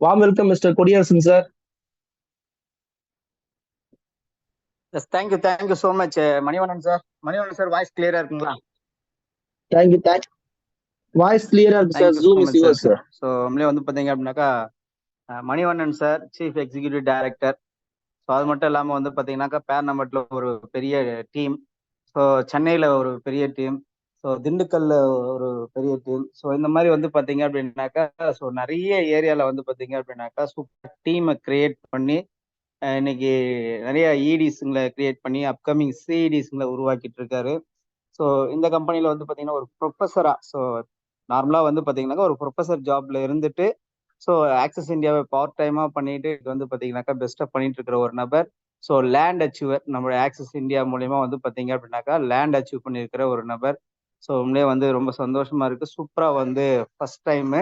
Warm welcome, Mr. Kodiyasan, sir. Yes, thank you so much, Manivannan sir. Manivannan sir, voice clear இருக்குங்களா? Thank you. Voice clear, sir. Thank you so Zoom is much, sir. yours, sir. So நம்மளே வந்து பார்த்தீங்க அப்படின்னாக்கா Manivannan sir chief executive director. So அது மட்டும் இல்லாமல் வந்து பார்த்தீங்கன்னாக்கா பேர்னம்பட்டில் ஒரு பெரிய டீம். ஸோ சென்னையில் ஒரு பெரிய டீம். ஸோ திண்டுக்கல்ல ஒரு பெரிய டீம். ஸோ இந்த மாதிரி வந்து பார்த்தீங்க அப்படின்னாக்கா ஸோ நிறைய ஏரியாவில் வந்து பார்த்தீங்க அப்படின்னாக்கா சூப்பர் டீமை கிரியேட் பண்ணி இன்னைக்கு நிறைய இடிஸ்ங்களை கிரியேட் பண்ணி அப்கமிங் சிஇடிஸ்ங்களை உருவாக்கிட்டு இருக்காரு. ஸோ இந்த கம்பெனியில் வந்து பார்த்தீங்கன்னா ஒரு ப்ரொஃபஸரா, ஸோ நார்மலாக வந்து பார்த்தீங்கன்னாக்கா ஒரு ப்ரொஃபஸர் ஜாப்ல இருந்துட்டு ஸோ ஆக்சஸ் இந்தியாவை பார்ட் டைமாக பண்ணிட்டு இது வந்து பார்த்தீங்கன்னாக்கா பெஸ்ட்டாக பண்ணிட்டு இருக்கிற ஒரு நபர். ஸோ லேண்ட் அச்சீவர் நம்மளுடைய ஆக்சஸ் இந்தியா மூலயமா வந்து பார்த்தீங்க அப்படின்னாக்கா லேண்ட் அச்சீவ் பண்ணியிருக்கிற ஒரு நபர். ஸோ உண்மையிலே வந்து ரொம்ப சந்தோஷமா இருக்கு. சூப்பராக வந்து ஃபர்ஸ்ட் டைமு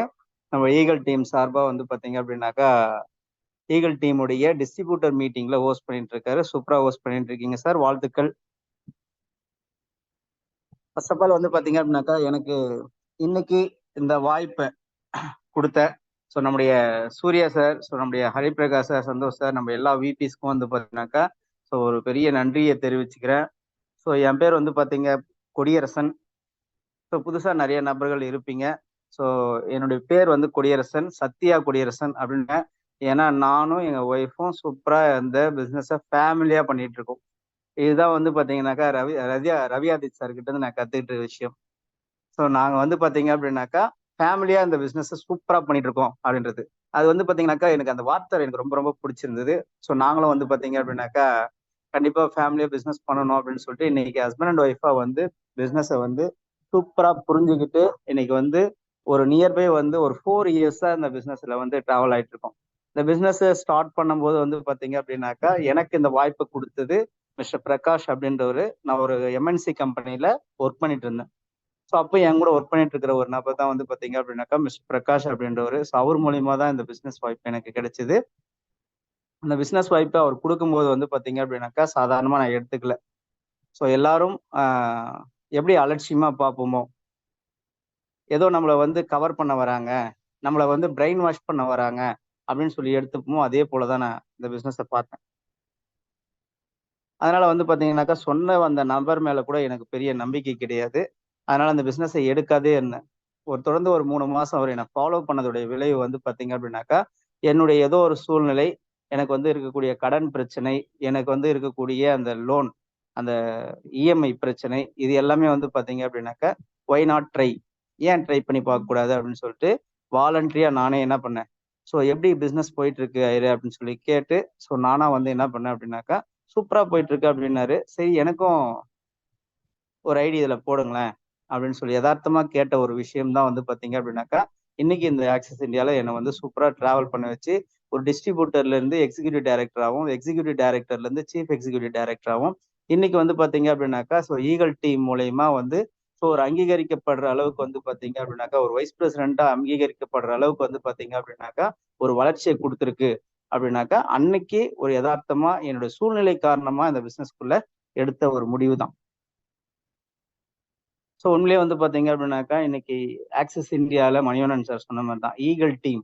நம்ம ஈகல் டீம் சார்பாக வந்து பார்த்தீங்க அப்படின்னாக்கா ஈகல் டீமுடைய டிஸ்ட்ரிபியூட்டர் மீட்டிங்ல ஹோஸ்ட் பண்ணிட்டு இருக்காரு. சூப்பராக ஹோஸ்ட் பண்ணிட்டு இருக்கீங்க சார், வாழ்த்துக்கள். ஃபர்ஸ்ட் ஆஃப் ஆல் வந்து பார்த்தீங்க அப்படின்னாக்கா எனக்கு இன்னைக்கு இந்த வாய்ப்பை கொடுத்த ஸோ நம்முடைய சூர்யா சார், ஸோ நம்முடைய ஹரிபிரகாஷ் சார், சந்தோஷ் சார், நம்ம எல்லா விபிஸ்க்கும் வந்து பார்த்தீங்கன்னாக்கா ஸோ ஒரு பெரிய நன்றியை தெரிவிச்சுக்கிறேன். ஸோ என் பேர் வந்து பார்த்தீங்க கொடியரசன். ஸோ புதுசாக நிறைய நபர்கள் இருப்பீங்க. ஸோ என்னுடைய பேர் வந்து கொடியரசன், சத்யா கொடியரசன் அப்படின்னு. ஏன்னா நானும் எங்கள் ஒய்ஃபும் சூப்பராக இந்த பிஸ்னஸை ஃபேமிலியாக பண்ணிட்டு இருக்கோம். இதுதான் வந்து பார்த்தீங்கன்னாக்கா ரவி ஆதித் சார் கிட்ட இருந்து நான் கற்றுக்கிட்ட விஷயம். ஸோ நாங்கள் வந்து பார்த்தீங்க அப்படின்னாக்கா ஃபேமிலியாக இந்த பிஸ்னஸை சூப்பராக பண்ணிட்டு இருக்கோம் அப்படின்றது. அது வந்து பார்த்தீங்கன்னாக்கா எனக்கு அந்த வார்த்தை எனக்கு ரொம்ப ரொம்ப பிடிச்சிருந்தது. ஸோ நாங்களும் வந்து பார்த்தீங்க அப்படின்னாக்கா கண்டிப்பாக ஃபேமிலியாக பிஸ்னஸ் பண்ணணும் அப்படின்னு சொல்லிட்டு இன்னைக்கு ஹஸ்பண்ட் அண்ட் ஒய்ஃபாக வந்து பிஸ்னஸை வந்து சூப்பராக புரிஞ்சுக்கிட்டு இன்னைக்கு வந்து ஒரு நியர்பை வந்து ஒரு 4 இயர்ஸாக இந்த பிஸ்னஸ்ல வந்து ட்ராவல் ஆகிட்டு இருக்கோம். இந்த பிஸ்னஸ் ஸ்டார்ட் பண்ணும்போது வந்து பார்த்தீங்க அப்படின்னாக்கா எனக்கு இந்த வாய்ப்பை கொடுத்தது மிஸ்டர் பிரகாஷ் அப்படின்றவர். நான் ஒரு எம்என்சி கம்பெனியில் ஒர்க் பண்ணிட்டு இருந்தேன். ஸோ அப்போ என் கூட ஒர்க் பண்ணிட்டு இருக்கிற ஒரு நபர் தான் வந்து பார்த்தீங்க அப்படின்னாக்கா மிஸ்டர் பிரகாஷ் அப்படின்றவர். ஸோ அவர் மூலியமா தான் இந்த பிஸ்னஸ் வாய்ப்பு எனக்கு கிடைச்சிது. அந்த பிஸ்னஸ் வாய்ப்பை அவர் கொடுக்கும்போது வந்து பார்த்தீங்க அப்படின்னாக்கா சாதாரணமாக நான் எடுத்துக்கல. ஸோ எல்லாரும் எப்படி அலட்சியமாக பார்ப்போமோ, ஏதோ நம்மளை வந்து கவர் பண்ண வராங்க, நம்மளை வந்து பிரெயின் வாஷ் பண்ண வராங்க அப்படின்னு சொல்லி எடுத்துப்போமோ, அதே போல தான் நான் இந்த பிஸ்னஸை பார்த்தேன். அதனால வந்து பார்த்தீங்கன்னாக்கா சொன்ன அந்த நபர் மேலே கூட எனக்கு பெரிய நம்பிக்கை கிடையாது. அதனால அந்த பிஸ்னஸை எடுக்காதே இருந்தேன். தொடர்ந்து ஒரு 3 மாசம் அவர் என்னை ஃபாலோ பண்ணதுடைய விளைவு வந்து பார்த்தீங்க அப்படின்னாக்கா என்னுடைய ஏதோ ஒரு சூழ்நிலை, எனக்கு வந்து இருக்கக்கூடிய கடன் பிரச்சனை, எனக்கு வந்து இருக்கக்கூடிய அந்த லோன், அந்த இஎம்ஐ பிரச்சனை, இது எல்லாமே வந்து பார்த்தீங்க அப்படின்னாக்கா ஒய் நாட் ட்ரை, ஏன் ட்ரை பண்ணி பார்க்கக்கூடாது அப்படின்னு சொல்லிட்டு வாலண்டரியா நானே என்ன பண்ணேன், ஸோ எப்படி பிஸ்னஸ் போயிட்டு இருக்கு ஐயரு அப்படின்னு சொல்லி கேட்டு ஸோ நானா வந்து என்ன பண்ணேன் அப்படின்னாக்கா சூப்பரா போயிட்டு இருக்கு அப்படின்னாரு. சரி எனக்கும் ஒரு ஐடி இதுல போடுங்களேன் அப்படின்னு சொல்லி யதார்த்தமா கேட்ட ஒரு விஷயம் தான் வந்து பாத்தீங்க அப்படின்னாக்கா இன்னைக்கு இந்த ஆக்சஸ் இந்தியால என்னை வந்து சூப்பரா டிராவல் பண்ண வச்சு ஒரு டிஸ்ட்ரிபியூட்டர்ல இருந்து எக்ஸிக்யூட்டிவ் டைரக்டராகவும், எக்ஸிக்யூட்டிவ் டைரக்டர்ல இருந்து சீஃப் எக்ஸிக்யூட்டிவ் டைரக்டராகவும் இன்னைக்கு வந்து பாத்தீங்க அப்படின்னாக்கா ஸோ ஈகல் டீம் மூலயமா வந்து ஸோ ஒரு அங்கீகரிக்கப்படுற அளவுக்கு வந்து பாத்தீங்க அப்படின்னாக்கா ஒரு வைஸ் பிரசிடென்ட்டா அங்கீகரிக்கப்படுற அளவுக்கு வந்து பாத்தீங்க அப்படின்னாக்கா ஒரு வளர்ச்சியை கொடுத்துருக்கு. அப்படின்னாக்கா அன்னைக்கு ஒரு யதார்த்தமா என்னோட சூழ்நிலை காரணமா இந்த பிசினஸ்க்குள்ள எடுத்த ஒரு முடிவு தான். ஸோ உண்மையிலேயே வந்து பாத்தீங்க அப்படின்னாக்கா இன்னைக்கு ஆக்சிஸ் இந்தியாவில் மணிவண்ணன் சார் சொன்ன மாதிரி தான் ஈகிள் டீம்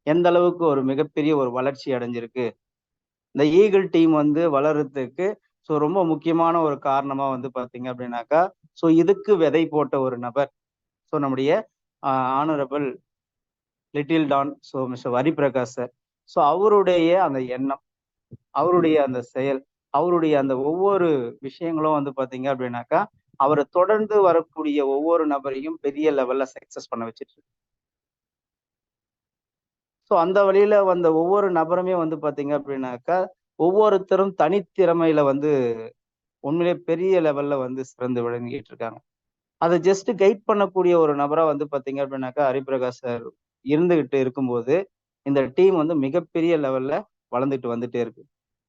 எந்த அளவுக்கு ஒரு மிகப்பெரிய ஒரு வளர்ச்சி அடைஞ்சிருக்கு. இந்த ஈகிள் டீம் வந்து வளர்றதுக்கு ஸோ ரொம்ப முக்கியமான ஒரு காரணமா வந்து பாத்தீங்க அப்படின்னாக்கா ஸோ இதுக்கு விதை போட்ட ஒரு நபர், ஸோ நம்முடைய honourable little Don so mister Hariprakash sir. So அவருடைய அந்த எண்ணம், அவருடைய அந்த செயல், அவருடைய அந்த ஒவ்வொரு விஷயங்களும் வந்து பாத்தீங்க அப்படின்னாக்கா அவரை தொடர்ந்து வரக்கூடிய ஒவ்வொரு நபரையும் பெரிய லெவல்ல சக்சஸ் பண்ண வச்சிட்டு இருக்கு. ஸோ அந்த வழியில வந்த ஒவ்வொரு நபருமே வந்து பாத்தீங்க அப்படின்னாக்கா ஒவ்வொருத்தரும் தனித்திறமையில வந்து உண்மையிலே பெரிய லெவல்ல வந்து சிறந்து விளங்கிட்டு இருக்காங்க. அதை ஜஸ்ட் கைட் பண்ணக்கூடிய ஒரு நபரா வந்து பாத்தீங்க அப்படின்னாக்கா ஹரிபிரகாஷ் சார் இருந்துகிட்டு இருக்கும்போது இந்த டீம் வந்து மிகப்பெரிய லெவல்ல வளர்ந்துட்டு வந்துட்டே இருக்கு.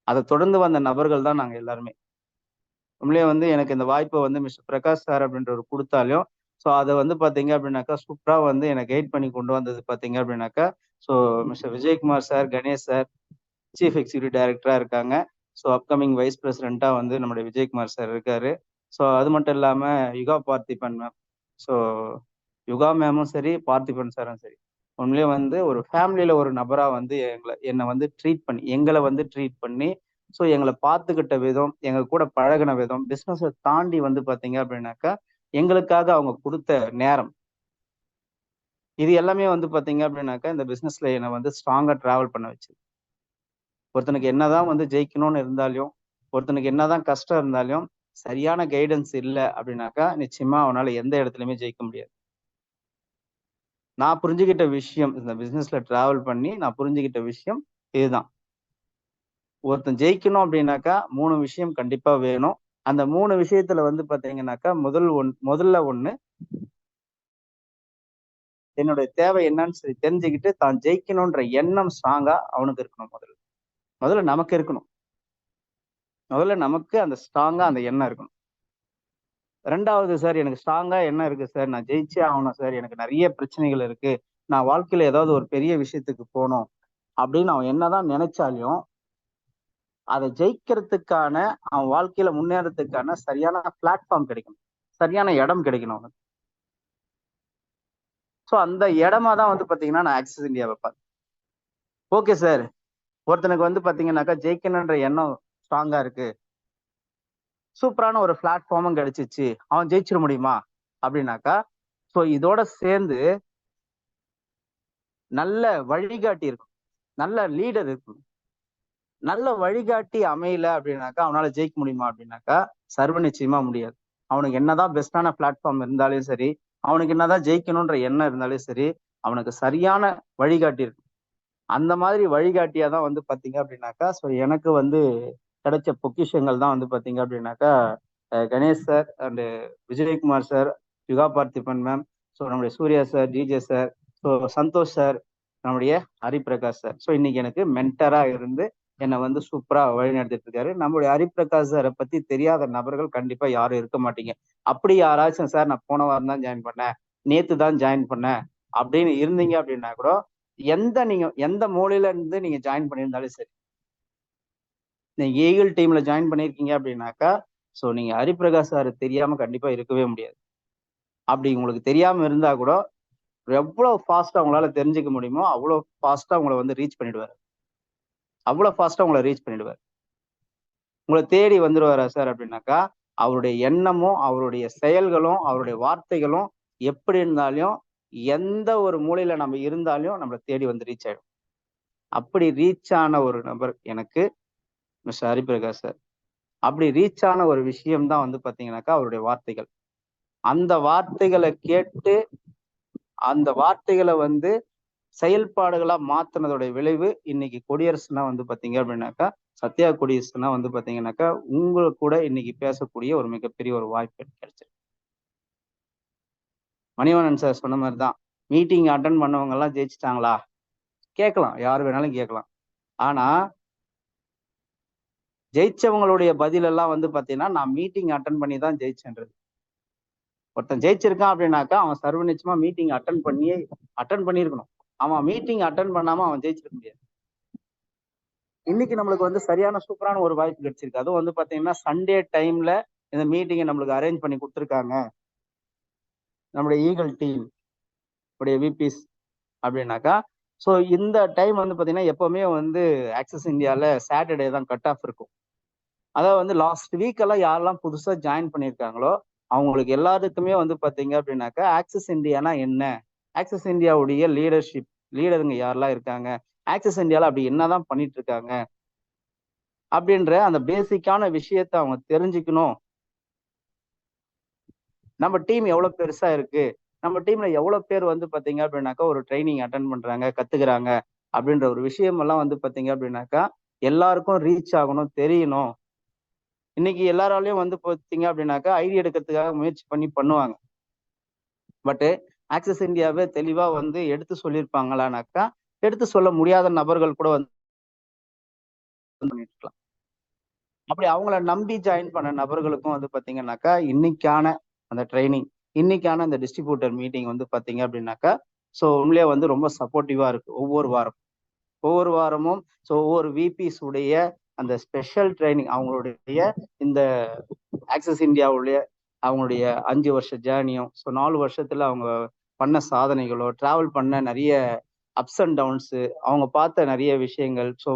அதை தொடர்ந்து வந்த நபர்கள் தான் நாங்க எல்லாருமே. உண்மையிலேயே வந்து எனக்கு இந்த வாய்ப்பை வந்து மிஸ்டர் பிரகாஷ் சார் அப்படின்றவர் கொடுத்தாலும் ஸோ அதை வந்து பாத்தீங்க அப்படின்னாக்கா சூப்பரா வந்து என்னை கைட் பண்ணி கொண்டு வந்தது பாத்தீங்க அப்படின்னாக்கா so mister Vijayakumar sir, Ganesh sir chief executive டைரக்டரா இருக்காங்க. ஸோ அப்கமிங் வைஸ் பிரசிடென்ட்டா வந்து நம்முடைய விஜயகுமார் சார் இருக்காரு. ஸோ அது மட்டும் இல்லாம யுகா பார்த்திபன் மேம், ஸோ யுகா மேமும் சரி, பார்த்திபன் சாரும் சரி, உண்மையிலே வந்து ஒரு ஃபேமிலியில ஒரு நபரா வந்து என்னை வந்து எங்களை வந்து ட்ரீட் பண்ணி ஸோ எங்களை பார்த்துக்கிட்ட விதம், எங்க கூட பழகின விதம், பிஸ்னஸை தாண்டி வந்து பார்த்தீங்க அப்படின்னாக்கா எங்களுக்காக அவங்க கொடுத்த நேரம், இது எல்லாமே வந்து பார்த்தீங்க அப்படின்னாக்கா இந்த பிஸ்னஸ்ல என்னை வந்து ஸ்ட்ராங்கா டிராவல் பண்ண வச்சு. ஒருத்தனுக்கு என்னதான் வந்து ஜெயிக்கணும்னு இருந்தாலும், ஒருத்தனுக்கு என்னதான் கஷ்டம் இருந்தாலும், சரியான கைடன்ஸ் இல்லை அப்படின்னாக்கா நிச்சயமா அவனால எந்த இடத்துலையுமே ஜெயிக்க முடியாது. நான் புரிஞ்சுக்கிட்ட விஷயம், இந்த பிசினஸ்ல டிராவல் பண்ணி நான் புரிஞ்சுக்கிட்ட விஷயம் இதுதான். ஒருத்தன் ஜெயிக்கணும் அப்படின்னாக்கா 3 விஷயம் கண்டிப்பா வேணும். அந்த 3 விஷயத்துல வந்து பாத்தீங்கன்னாக்கா முதல்ல ஒண்ணு, என்னுடைய தேவை என்னன்னு சொல்லி தெரிஞ்சுக்கிட்டு தான் ஜெயிக்கணும்ன்ற எண்ணம் ஸ்ட்ராங்கா அவனுக்கு இருக்கணும். முதல்ல நமக்கு இருக்கணும். முதல்ல நமக்கு அந்த ஸ்ட்ராங்கா அந்த எண்ணம் இருக்கணும். 2வது, சார் எனக்கு ஸ்ட்ராங்கா எண்ணம் இருக்கு சார், நான் ஜெயிச்சே ஆகணும் சார், எனக்கு நிறைய பிரச்சனைகள் இருக்கு, நான் வாழ்க்கையில ஏதாவது ஒரு பெரிய விஷயத்துக்கு போகணும் அப்படின்னு அவன் என்னதான் நினைச்சாலும் அதை ஜெயிக்கிறதுக்கான, அவன் வாழ்க்கையில முன்னேறதுக்கான சரியான பிளாட்ஃபார்ம் கிடைக்கணும், சரியான இடம் கிடைக்கணும் அவனுக்கு. ஸோ அந்த இடமா தான் வந்து பாத்தீங்கன்னா நான் ஆக்சிஸ் இந்தியாவை பார்த்தேன். ஓகே சார், ஒருத்தனுக்கு வந்து பாத்தீங்கன்னாக்கா ஜெயிக்கணுன்ற எண்ணம் ஸ்ட்ராங்கா இருக்கு, சூப்பரான ஒரு பிளாட்ஃபார்மும் கிடைச்சிச்சு, அவன் ஜெயிச்சிட முடியுமா அப்படின்னாக்கா, ஸோ இதோட சேர்ந்து நல்ல வழிகாட்டி இருக்கும், நல்ல லீடர் இருக்கும். நல்ல வழிகாட்டி அமையல அப்படின்னாக்கா அவனால ஜெயிக்க முடியுமா அப்படின்னாக்கா சர்வ நிச்சயமா முடியாது. அவனுக்கு என்னதான் பெஸ்டான பிளாட்ஃபார்ம் இருந்தாலும் சரி, அவனுக்கு என்னதான் ஜெயிக்கணும்ன்ற எண்ணம் இருந்தாலும் சரி, அவனுக்கு சரியான வழிகாட்டி இருக்கும். அந்த மாதிரி வழிகாட்டியா தான் வந்து பாத்தீங்க அப்படின்னாக்கா ஸோ எனக்கு வந்து கிடைச்ச பொக்கிஷங்கள் தான் வந்து பாத்தீங்க அப்படின்னாக்கா Ganesh sir and Vijayakumar sir, Yuga Parthiban ma'am, so நம்முடைய Surya sir, DJ sir, so Santhosh sir, நம்முடைய ஹரிபிரகாஷ் சார். ஸோ இன்னைக்கு எனக்கு மென்டரா இருந்து என்னை வந்து சூப்பரா வழி நடத்திட்டு இருக்காரு. நம்மளுடைய ஹரிபிரகாஷ் சாரை பத்தி தெரியாத நபர்கள் கண்டிப்பா யாரும் இருக்க மாட்டீங்க. அப்படி யாராச்சும் சார் நான் போன வாரம் தான் ஜாயின் பண்ணேன், நேத்து தான் ஜாயின் பண்ணேன் அப்படின்னு இருந்தீங்க அப்படின்னா கூட, நீங்க எந்த மூலையில இருந்து நீங்க ஜாயின் பண்ணியிருந்தாலும் சரி, நீங்க ஈகிள் டீம்ல ஜாயின் பண்ணியிருக்கீங்க அப்படின்னாக்கா ஸோ நீங்க ஹரிபிரகாஷ் சார் தெரியாம கண்டிப்பா இருக்கவே முடியாது. அப்படி உங்களுக்கு தெரியாம இருந்தா கூட எவ்வளவு ஃபாஸ்டா உங்களால தெரிஞ்சுக்க முடியுமோ அவ்வளவு ஃபாஸ்டா உங்களை வந்து ரீச் பண்ணிடுவாரு. அவ்வளவு ஃபாஸ்டா உங்களை ரீச் பண்ணிடுவார். உங்களை தேடி வந்துருவாரா சார் அப்படின்னாக்கா, அவருடைய எண்ணமும் அவருடைய செயல்களும் அவருடைய வார்த்தைகளும் எப்படி இருந்தாலும் எந்த ஒரு மூலையில நம்ம இருந்தாலும் நம்மளை தேடி வந்து ரீச் ஆயிடும். அப்படி ரீச் ஆன ஒரு நபர் எனக்கு மிஸ்டர் ஹரிபிரகாஷ் சார். அப்படி ரீச் ஆன ஒரு விஷயம் தான் வந்து பாத்தீங்கன்னாக்கா அவருடைய வார்த்தைகள். அந்த வார்த்தைகளை கேட்டு அந்த வார்த்தைகளை வந்து செயல்பாடுகளா மாத்தினதோட விளைவு இன்னைக்கு கொடியரசுனா வந்து பாத்தீங்க அப்படின்னாக்கா, சத்யா கொடியரசுனா வந்து பாத்தீங்கன்னாக்கா உங்களுக்கு கூட இன்னைக்கு பேசக்கூடிய ஒரு மிகப்பெரிய ஒரு வாய்ப்பு கிடைச்சிருக்கு. மணிவண்ணன் சார் சொன்ன மாதிரிதான், மீட்டிங் அட்டன் பண்ணவங்க எல்லாம் ஜெயிச்சுட்டாங்களா கேட்கலாம், யாரு வேணாலும் கேட்கலாம். ஆனா ஜெயிச்சவங்களுடைய பதில் எல்லாம் வந்து பாத்தீங்கன்னா நான் மீட்டிங் அட்டன் பண்ணி தான் ஜெயிச்சேன்றது. ஒருத்தன் ஜெயிச்சிருக்கான் அப்படின்னாக்கா அவன் சர்வ நிச்சயமா மீட்டிங் அட்டன் பண்ணியிருக்கணும். அவன் மீட்டிங் அட்டன் பண்ணாம அவன் ஜெயிச்சிருக்க முடியாது. இன்னைக்கு நம்மளுக்கு வந்து சரியான சூப்பரான ஒரு வாய்ப்பு கிடைச்சிருக்கு. அதுவும் வந்து பாத்தீங்கன்னா சண்டே டைம்ல இந்த மீட்டிங்கை நம்மளுக்கு அரேஞ்ச் பண்ணி கொடுத்துருக்காங்க நம்மளுடைய ஈகிள் டீம் உடைய விபிஸ் அப்படின்னாக்கா. ஸோ இந்த டைம் வந்து பாத்தீங்கன்னா எப்பவுமே வந்து ஆக்சிஸ் இந்தியால சாட்டர்டே தான் கட் ஆஃப் இருக்கும். அதாவது வந்து லாஸ்ட் வீக் எல்லாம் யாரெல்லாம் புதுசா ஜாயின் பண்ணியிருக்காங்களோ அவங்களுக்கு எல்லாத்துக்குமே வந்து பாத்தீங்க அப்படின்னாக்கா ஆக்சிஸ் இந்தியானா என்ன, ஆக்சிஸ் இந்தியாவுடைய லீடருங்க யாரெல்லாம் இருக்காங்க, ஆக்சிஸ் இந்தியால அப்படி என்னதான் பண்ணிட்டு இருக்காங்க அப்படின்ற அந்த பேசிக்கான விஷயத்த அவங்க தெரிஞ்சுக்கணும். நம்ம டீம் எவ்வளவு பெருசா இருக்கு, நம்ம டீம்ல எவ்வளவு பேர் வந்து பாத்தீங்க அப்படின்னாக்கா ஒரு ட்ரைனிங் அட்டன் பண்றாங்க, கத்துக்கிறாங்க அப்படின்ற ஒரு விஷயம் எல்லாம் வந்து பாத்தீங்க அப்படின்னாக்கா எல்லாருக்கும் ரீச் ஆகணும், தெரியணும். இன்னைக்கு எல்லாராலையும் வந்து பாத்தீங்க அப்படின்னாக்கா ஐடி எடுக்கிறதுக்காக முயற்சி பண்ணுவாங்க. பட் ஆக்சிஸ் இந்தியாவே தெளிவா வந்து எடுத்து சொல்லியிருப்பாங்களானாக்கா எடுத்து சொல்ல முடியாத நபர்கள் கூட வந்து பண்ணிட்டு இருக்கலாம். அப்படி அவங்கள நம்பி ஜாயின் பண்ண நபர்களுக்கும் வந்து பாத்தீங்கன்னாக்கா இன்னைக்கான அந்த ட்ரைனிங், இன்னைக்கான அந்த டிஸ்ட்ரிபியூட்டர் மீட்டிங் வந்து பாத்தீங்க அப்படின்னாக்கா ஸோ உண்மையிலே வந்து ரொம்ப சப்போர்ட்டிவா இருக்கு. ஒவ்வொரு வாரமும் ஸோ ஒவ்வொரு விபிஸ் உடைய அந்த ஸ்பெஷல் ட்ரைனிங், அவங்களுடைய இந்த ஆக்சிஸ் இந்தியாவுடைய அவங்களுடைய 5 வருஷ ஜேர்னியும் ஸோ 4 வருஷத்துல அவங்க பண்ண சாதனைகளோ, டிராவல் பண்ண நிறைய அப்ஸ் அண்ட் டவுன்ஸ், அவங்க பார்த்த நிறைய விஷயங்கள், ஸோ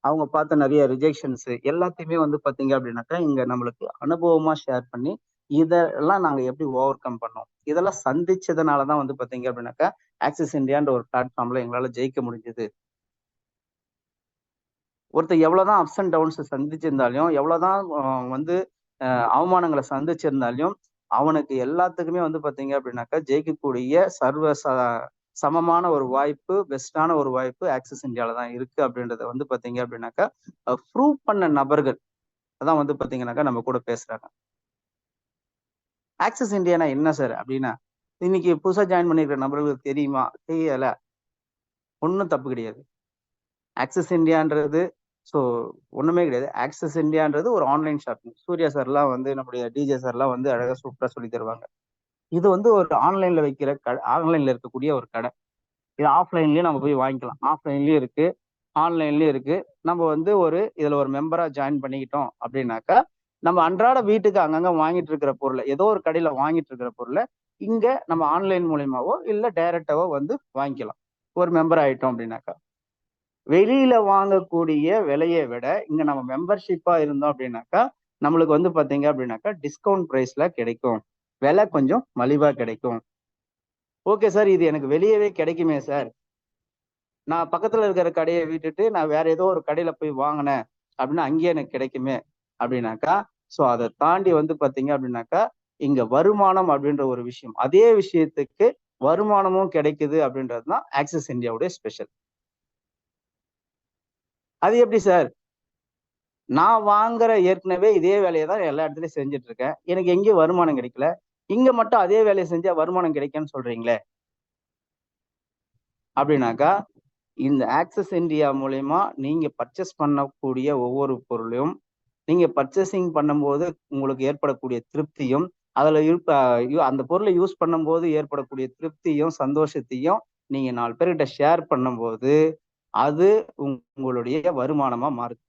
அவங்க பார்த்த நிறைய ரிஜெக்ஷன்ஸ் எல்லாத்தையுமே வந்து பாத்தீங்க அப்படின்னாக்கா இங்க நம்மளுக்கு அனுபவமா ஷேர் பண்ணி இதெல்லாம் நாங்க எப்படி ஓவர் கம் பண்ணோம், இதெல்லாம் சந்திச்சதுனாலதான் வந்து பாத்தீங்க அப்படின்னாக்கா ஆக்சிஸ் இந்தியான்ற ஒரு பிளாட்ஃபார்ம்ல எங்களால ஜெயிக்க முடிஞ்சது. ஒருத்தர் எவ்வளவுதான் அப்ஸ் அண்ட் டவுன்ஸ் சந்திச்சிருந்தாலும், எவ்வளவுதான் வந்து அவமானங்களை சந்திச்சிருந்தாலும், அவனுக்கு எல்லாத்துக்குமே வந்து பாத்தீங்க அப்படின்னாக்கா ஜெயிக்கக்கூடிய சமமான ஒரு வாய்ப்பு, பெஸ்டான ஒரு வாய்ப்பு ஆக்சிஸ் இந்தியால தான் இருக்கு அப்படின்றத வந்து பாத்தீங்க அப்படின்னாக்கா ப்ரூவ் பண்ண நபர்கள் அதான் வந்து பாத்தீங்கன்னாக்கா நம்ம கூட பேசுறாங்க. ஆக்சிஸ் இந்தியானா என்ன சார் அப்படின்னா, இன்னைக்கு புதுசா ஜாயின் பண்ணிருக்கிற நபர்களுக்கு தெரியுமா? தெரியல. ஒன்றும் தப்பு கிடையாது. ஆக்சிஸ் இந்தியான்றது ஸோ ஒண்ணுமே கிடையாது. ஆக்சிஸ் இந்தியான்றது ஒரு ஆன்லைன் ஷாப்பிங். சூர்யா சார்லாம் வந்து நம்முடைய டிஜே சார்லாம் வந்து அழகா சூப்பரா சொல்லி தருவாங்க. இது வந்து ஒரு ஆன்லைன்ல வைக்கிற ஆன்லைன்ல இருக்கக்கூடிய ஒரு கடை. இது ஆஃப்லைன்லயும் நம்ம போய் வாங்கிக்கலாம். ஆஃப்லைன்லயும் இருக்கு, ஆன்லைன்லயும் இருக்கு. நம்ம வந்து இதுல ஒரு மெம்பரா ஜாயின் பண்ணிக்கிட்டோம் அப்படின்னாக்கா, நம்ம அன்றாட வீட்டுக்கு அங்கங்க வாங்கிட்டு இருக்கிற பொருளை, ஏதோ ஒரு கடையில வாங்கிட்டு இருக்கிற பொருளை இங்க நம்ம ஆன்லைன் மூலியமாவோ இல்ல டைரக்டாவோ வந்து வாங்கிக்கலாம். ஒரு மெம்பர் ஆயிட்டோம் அப்படின்னாக்கா. வெளியில வாங்கக்கூடிய விலையை விட இங்க நம்ம மெம்பர்ஷிப்பா இருந்தோம் அப்படின்னாக்கா நம்மளுக்கு வந்து பாத்தீங்க அப்படின்னாக்கா டிஸ்கவுண்ட் பிரைஸ்ல கிடைக்கும். விலை கொஞ்சம் மலிவா கிடைக்கும். ஓகே சார், இது எனக்கு வெளியவே கிடைக்குமே சார், நான் பக்கத்துல இருக்கிற கடையை விட்டுட்டு நான் வேற ஏதோ ஒரு கடையில போய் வாங்கினேன் அப்படின்னா அங்கேயே எனக்கு கிடைக்குமே அப்படின்னாக்கா, ஸோ அதை தாண்டி வந்து பாத்தீங்க அப்படின்னாக்கா இங்க வருமானம் அப்படின்ற ஒரு விஷயம், அதே விஷயத்துக்கு வருமானமும் கிடைக்குது அப்படின்றதுதான் ஆக்சிஸ் இந்தியாவுடைய ஸ்பெஷல். அது எப்படி சார்? நான் வாங்குற ஏற்கனவே இதே வேலையை தான் எல்லா இடத்துலயும் செஞ்சுட்டு இருக்கேன், எனக்கு எங்கேயும் வருமானம் கிடைக்கல, இங்க மட்டும் அதே வேலையை செஞ்சா வருமானம் கிடைக்கும்னு சொல்றீங்களே அப்படின்னாக்கா, இந்த ஆக்சிஸ் இந்தியா மூலயமா நீங்க பர்ச்சேஸ் பண்ணக்கூடிய ஒவ்வொரு பொருளையும் நீங்க பர்ச்சேசிங் பண்ணும்போது உங்களுக்கு ஏற்படக்கூடிய திருப்தியும், அதுல அந்த பொருளை யூஸ் பண்ணும்போது ஏற்படக்கூடிய திருப்தியும் சந்தோஷத்தையும் நீங்க 4 பேர்கிட்ட ஷேர் பண்ணும்போது அது உங்களுடைய வருமானமா மாறுது.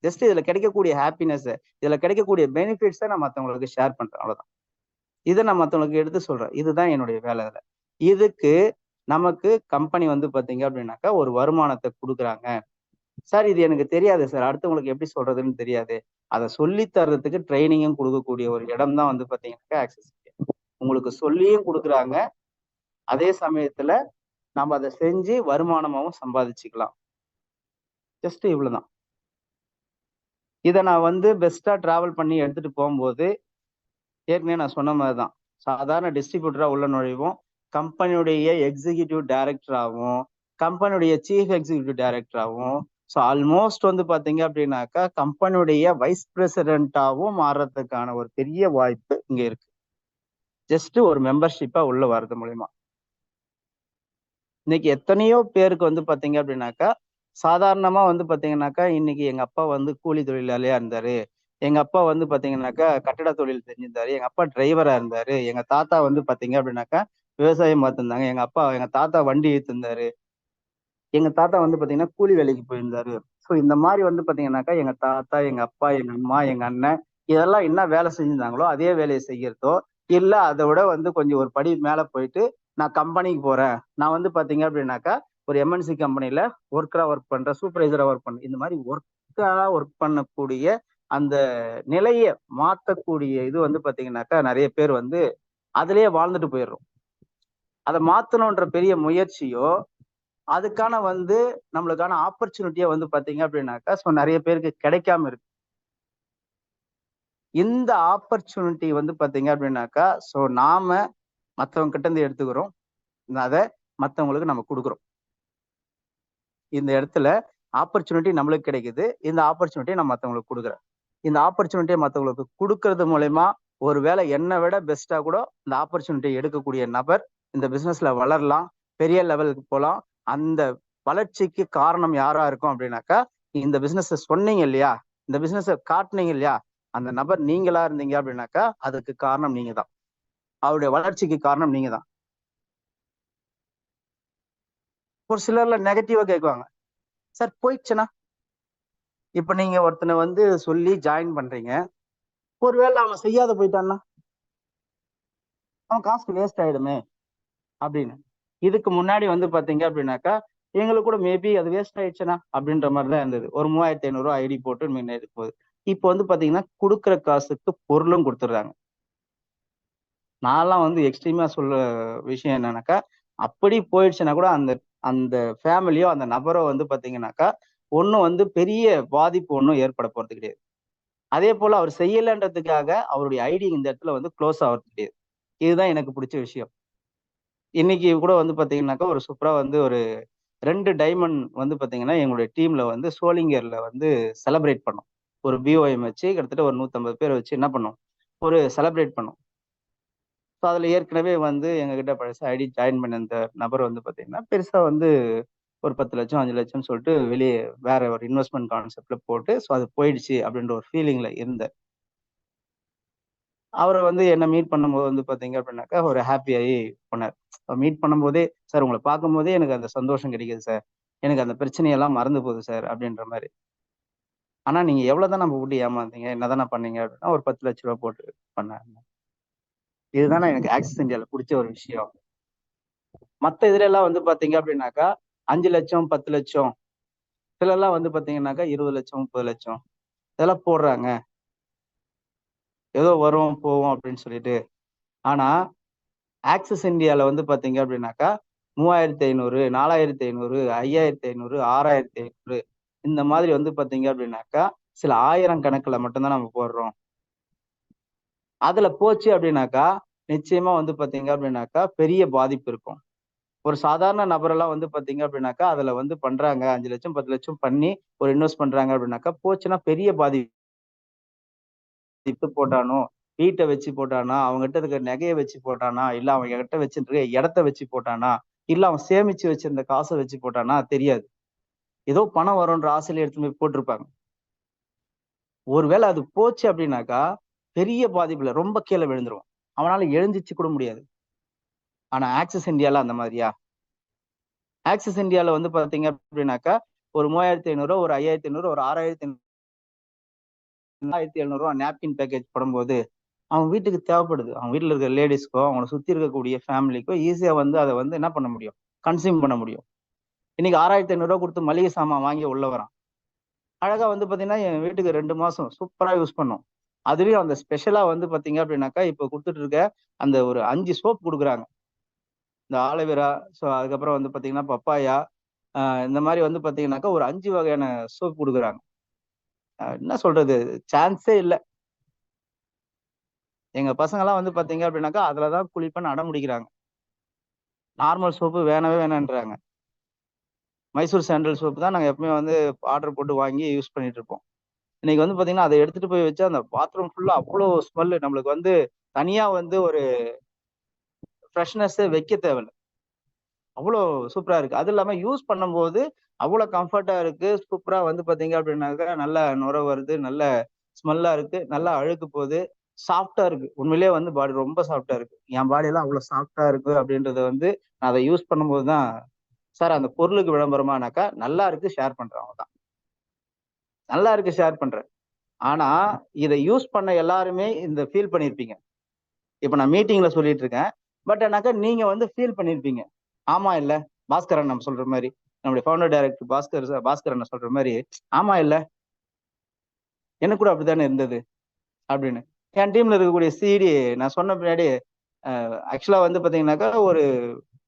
ஜஸ்ட் இதுல கிடைக்கக்கூடிய ஹாப்பினஸ், இதுல கிடைக்கக்கூடிய பெனிஃபிட்ஸை நான் மத்தவங்களுக்கு ஷேர் பண்றேன், அவ்வளவுதான். இதை நான் மத்தவங்களுக்கு எடுத்து சொல்றேன், இதுதான் என்னுடைய வேலை. இதுக்கு நமக்கு கம்பெனி வந்து பாத்தீங்க அப்படின்னாக்கா ஒரு வருமானத்தை கொடுக்குறாங்க. சார் இது எனக்கு தெரியாது சார், அடுத்தவங்களுக்கு எப்படி சொல்றதுன்னு தெரியாது, அதை சொல்லி தர்றதுக்கு ட்ரைனிங்கும் கொடுக்கக்கூடிய ஒரு இடம் தான் வந்து பாத்தீங்கன்னாக்கா ஆக்சிஸ் இந்தியா. உங்களுக்கு சொல்லியும் கொடுக்குறாங்க, அதே சமயத்துல நம்ம அதை செஞ்சு வருமானமாவும் சம்பாதிச்சுக்கலாம். ஜஸ்ட் இவ்வளவுதான். இதை நான் வந்து பெஸ்டா டிராவல் பண்ணி எடுத்துட்டு போகும்போது ஏற்கனவே நான் சொன்ன மாதிரிதான், சாதாரண டிஸ்ட்ரிபியூட்டரா உள்ள நுழைவோம், கம்பெனியுடைய எக்ஸிகியூட்டிவ் டைரக்டராகவும் கம்பெனியுடைய சீஃப் எக்ஸிகியூட்டிவ் டைரக்டராகவும், ஸோ ஆல்மோஸ்ட் வந்து பாத்தீங்க அப்படின்னாக்கா கம்பெனியுடைய வைஸ் பிரசிடென்ட்டாவும் மாறுறதுக்கான ஒரு பெரிய வாய்ப்பு இங்க இருக்கு, ஜஸ்ட் ஒரு மெம்பர்ஷிப்பா உள்ள வர்றது மூலியமா. இன்னைக்கு எத்தனையோ பேருக்கு வந்து பாத்தீங்க அப்படின்னாக்கா சாதாரணமா வந்து பாத்தீங்கன்னாக்கா இன்னைக்கு எங்க அப்பா வந்து கூலி தொழிலாளியா இருந்தாரு, எங்க அப்பா வந்து பாத்தீங்கன்னாக்கா கட்டட தொழில் செஞ்சிருந்தாரு, எங்க அப்பா டிரைவரா இருந்தாரு, எங்க தாத்தா வந்து பாத்தீங்க அப்படின்னாக்கா விவசாயம் பார்த்திருந்தாங்க, எங்க தாத்தா வண்டி இழுத்திருந்தாரு, எங்க தாத்தா வந்து பாத்தீங்கன்னா கூலி வேலைக்கு போயிருந்தாரு. ஸோ இந்த மாதிரி வந்து பாத்தீங்கன்னாக்கா எங்க தாத்தா, எங்க அப்பா, எங்க அம்மா, எங்க அண்ணன் இதெல்லாம் என்ன வேலை செஞ்சிருந்தாங்களோ அதே வேலையை செய்யறதோ இல்ல அதை விட வந்து கொஞ்சம் ஒரு படி மேல போயிட்டு நான் கம்பெனிக்கு போறேன், நான் வந்து பாத்தீங்க அப்படின்னாக்கா ஒரு எம்என்சி கம்பெனில ஒர்க்கரா ஒர்க் பண்றேன், சூப்பர்வைசரா ஒர்க் பண்றேன், இந்த மாதிரி ஒர்க்கரா ஒர்க் பண்ணக்கூடிய அந்த நிலையை மாற்றக்கூடிய இது வந்து பாத்தீங்கன்னாக்கா நிறைய பேர் வந்து அதுலயே வாழ்ந்துட்டு போயிடுறோம். அதை மாத்தணும்ன்ற பெரிய முயற்சியோ அதுக்கான வந்து நம்மளுக்கான ஆப்பர்ச்சுனிட்டியா வந்து பாத்தீங்க அப்படின்னாக்கா ஸோ நிறைய பேருக்கு கிடைக்காம இருக்கு. இந்த ஆப்பர்ச்சுனிட்டி வந்து பாத்தீங்க அப்படின்னாக்கா ஸோ நாம மத்தவங்க கிட்ட இருந்து எடுத்துக்கிறோம், அதை மத்தவங்களுக்கு நம்ம கொடுக்குறோம். இந்த இடத்துல ஆப்பர்ச்சுனிட்டி நம்மளுக்கு கிடைக்குது, இந்த ஆப்பர்ச்சுனிட்டியை நான் மத்தவங்களுக்கு கொடுக்குறேன். இந்த ஆப்பர்ச்சுனிட்டியை மத்தவங்களுக்கு கொடுக்கறது மூலயமா ஒருவேளை என்னை விட பெஸ்டா கூட இந்த ஆப்பர்ச்சுனிட்டியை எடுக்கக்கூடிய நபர் இந்த பிசினஸ்ல வளரலாம், பெரிய லெவலுக்கு போகலாம். அந்த வளர்ச்சிக்கு காரணம் யாரா இருக்கும் அப்படின்னாக்கா இந்த பிசினஸ் சொன்னீங்க இல்லையா, இந்த பிசினஸ் காட்டுனீங்க இல்லையா, அந்த நபர் நீங்களா இருந்தீங்க அப்படின்னாக்கா அதுக்கு காரணம் நீங்க தான், அவருடைய வளர்ச்சிக்கு காரணம் நீங்க தான். ஒரு சிலர்ல நெகட்டிவா கேட்குவாங்க, சார் போயிடுச்சுன்னா இப்ப நீங்க ஒருத்தனை வந்து சொல்லி ஜாயின் பண்றீங்க, ஒருவேளை அவன் செய்யாத போயிட்டான்னா அவன் காசு வேஸ்ட் ஆயிடுமே அப்படின்னு. இதுக்கு முன்னாடி வந்து பாத்தீங்க அப்படின்னாக்கா எங்களுக்கு கூட மேபி அது வேஸ்ட் ஆயிடுச்சுன்னா அப்படின்ற மாதிரிதான் இருந்தது. ஒரு 3500 ஐடி போட்டு முன்னேறி போகுது. இப்போ வந்து பாத்தீங்கன்னா கொடுக்குற காசுக்கு பொருளும் கொடுத்துடுறாங்க. நான்லாம் வந்து எக்ஸ்ட்ரீமா சொல்ல விஷயம் என்னன்னாக்கா, அப்படி போயிடுச்சுன்னா கூட அந்த அந்த ஃபேமிலியோ அந்த நபரோ வந்து பாத்தீங்கன்னாக்கா ஒன்றும் வந்து பெரிய பாதிப்பு ஒன்றும் ஏற்பட போறது கிடையாது. அதே போல அவர் செய்யலைன்றதுக்காக அவருடைய ஐடி இந்த இடத்துல வந்து க்ளோஸ் ஆகிறது கிடையாது. இதுதான் எனக்கு பிடிச்ச விஷயம். இன்னைக்கு கூட வந்து பாத்தீங்கன்னாக்கா ஒரு சூப்பரா வந்து ஒரு 2 டைமண்ட் வந்து பாத்தீங்கன்னா எங்களுடைய டீம்ல வந்து சோளிங்கர்ல வந்து செலிப்ரேட் பண்ணோம். ஒரு பிஓஎம் வச்சு கிட்டத்தட்ட ஒரு 150 பேரை வச்சு என்ன பண்ணோம், ஒரு செலிப்ரேட் பண்ணோம். ஸோ அதுல ஏற்கனவே வந்து எங்ககிட்ட பழசா ஐடி ஜாயின் பண்ண அந்த நபர் வந்து பாத்தீங்கன்னா பெருசா வந்து ஒரு 10 லட்சம் 5 லட்சம்னு சொல்லிட்டு வெளியே வேற ஒரு இன்வெஸ்ட்மெண்ட் கான்செப்ட்ல போட்டு ஸோ அது போயிடுச்சு அப்படின்ற ஒரு ஃபீலிங்ல இருந்தேன். அவரை வந்து என்ன மீட் பண்ணும்போது வந்து பாத்தீங்க அப்படின்னாக்கா ஒரு ஹாப்பி ஆகி போனார். மீட் பண்ணும்போதே சார் உங்களை பார்க்கும்போதே எனக்கு அந்த சந்தோஷம் கிடைக்குது சார், எனக்கு அந்த பிரச்சனையெல்லாம் மறந்து போகுது சார் அப்படின்ற மாதிரி. ஆனா நீங்க எவ்வளவுதான் நம்ம விட்டு ஏமாந்தீங்க, என்னதானே பண்ணீங்க அப்படின்னா ஒரு 10 லட்ச ரூபாய் போட்டு பண்ணாங்க. இதுதானே எனக்கு ஆக்சிஸ் இந்தியால பிடிச்ச ஒரு விஷயம். மத்த இதுல எல்லாம் வந்து பாத்தீங்க அப்படின்னாக்கா 5 லட்சம் 10 லட்சம் சில எல்லாம் வந்து பாத்தீங்கன்னாக்கா 20 லட்சம் 30 லட்சம் இதெல்லாம் போடுறாங்க, ஏதோ வரும் போவோம் அப்படின்னு சொல்லிட்டு. ஆனா ஆக்சிஸ் இந்தியால வந்து பாத்தீங்க அப்படின்னாக்கா 3500 4500 5500 6500 இந்த மாதிரி வந்து பாத்தீங்க அப்படின்னாக்கா சில 1000 கணக்குல மட்டும்தான் நம்ம போடுறோம். அதுல போச்சு அப்படின்னாக்கா நிச்சயமா வந்து பாத்தீங்க அப்படின்னாக்கா பெரிய பாதிப்பு இருக்கும். ஒரு சாதாரண நபரெல்லாம் வந்து பாத்தீங்க அப்படின்னாக்கா அதுல வந்து பண்றாங்க 5 லட்சம் 10 லட்சம் பண்ணி ஒரு இன்வெஸ்ட் பண்றாங்க அப்படின்னாக்கா போச்சுன்னா பெரிய பாதிப்பு. போட்டானோ, வீட்டை வச்சு போட்டானா, அவங்ககிட்ட இருக்க நகையை வச்சு போட்டானா, இல்ல அவங்க கிட்ட வச்சிருக்க இடத்த வச்சு போட்டானா, இல்ல அவன் சேமிச்சு வச்சிருந்த காசை வச்சு போட்டானா தெரியாது. ஏதோ பணம் வரும்ன்ற ஆசையில எடுத்து போய் போட்டிருப்பாங்க. ஒருவேளை அது போச்சு அப்படின்னாக்கா பெரிய பாதிப்புல ரொம்ப கீழே விழுந்துருவான். அவனால எழுந்திருச்சு கூட முடியாது. ஆனா ஆக்சிஸ் இந்தியால அந்த மாதிரியா? ஆக்சிஸ் இந்தியால வந்து பாத்தீங்க அப்படின்னாக்கா ஒரு 3500 ஒரு 5500 ஒரு 6700 நாப்கின் பேக்கேஜ் போடும்போது அவன் வீட்டுக்கு தேவைப்படுது. அவன் வீட்டுல இருக்க லேடிஸ்க்கோ அவங்களை சுத்தி இருக்கக்கூடிய ஃபேமிலிக்கோ ஈஸியா வந்து அதை வந்து என்ன பண்ண முடியும், கன்சியூம் பண்ண முடியும். இன்னைக்கு 6500 கொடுத்து மளிகை சாமான் வாங்கி உள்ள வரான். அழகா வந்து பாத்தீங்கன்னா என் வீட்டுக்கு 2 மாசம் சூப்பரா யூஸ் பண்ணும். அதுலயும் அந்த ஸ்பெஷலா வந்து பாத்தீங்க அப்படின்னாக்கா இப்ப கொடுத்துட்டு இருக்க அந்த ஒரு 5 சோப் கொடுக்குறாங்க. இந்த ஆலோவேரா, ஸோ அதுக்கப்புறம் வந்து பாத்தீங்கன்னா பப்பாயா, இந்த மாதிரி வந்து பாத்தீங்கன்னாக்கா ஒரு 5 வகையான சோப் கொடுக்குறாங்க. என்ன சொல்றது, சான்ஸே இல்லை. எங்க பசங்க எல்லாம் வந்து பாத்தீங்க அப்படின்னாக்கா அதுலதான் குளிப்பேன்னு அடம் பிடிக்கிறாங்க. நார்மல் சோப்பு வேணவே வேணான்றாங்க. மைசூர் சாண்டல் சோப்பு தான் நாங்க எப்பவுமே வந்து ஆர்டர் போட்டு வாங்கி யூஸ் பண்ணிட்டு இருப்போம். இன்னைக்கு வந்து பாத்தீங்கன்னா அதை எடுத்துட்டு போய் வச்சா அந்த பாத்ரூம் ஃபுல்லா அவ்வளோ ஸ்மெல். நம்மளுக்கு வந்து தனியா வந்து ஒரு ஃப்ரெஷ்னஸ் வைக்க தேவையில்லை. அவ்வளோ சூப்பரா இருக்கு. அது இல்லாம யூஸ் பண்ணும்போது அவ்வளவு கம்ஃபர்ட்டா இருக்கு. சூப்பரா வந்து பாத்தீங்க அப்படின்னாக்கா நல்லா நுர வருது, நல்ல ஸ்மெல்லா இருக்கு, நல்லா அழுக்கு போகுது, சாஃப்டா இருக்கு. உண்மையிலேயே வந்து பாடி ரொம்ப சாஃப்டா இருக்கு. என் பாடி எல்லாம் அவ்வளவு சாஃப்டா இருக்கு அப்படின்றத வந்து நான் அதை யூஸ் பண்ணும்போது தான் சார் அந்த பொருளுக்கு விளம்பரமானாக்கா நல்லா இருக்கு ஷேர் பண்றேன். அவன்தான் நல்லா இருக்கு ஷேர் பண்றேன். ஆனா இதை யூஸ் பண்ண எல்லாருமே இந்த ஃபீல் பண்ணிருப்பீங்க. இப்ப நான் மீட்டிங்ல சொல்லிட்டு இருக்கேன். பட் ஆனாக்கா நீங்க வந்து ஃபீல் பண்ணிருப்பீங்க. ஆமா இல்ல, பாஸ்கரன் நம்ம சொல்ற மாதிரி, நம்முடைய ஃபவுண்டர் டைரக்டர் பாஸ்கரன் சொல்ற மாதிரி, ஆமா இல்ல எனக்கு கூட அப்படித்தானே இருந்தது அப்படின்னு. என் டீம்ல இருக்கக்கூடிய சிடி நான் சொன்ன பின்னாடி ஆக்சுவலா வந்து பாத்தீங்கன்னாக்கா ஒரு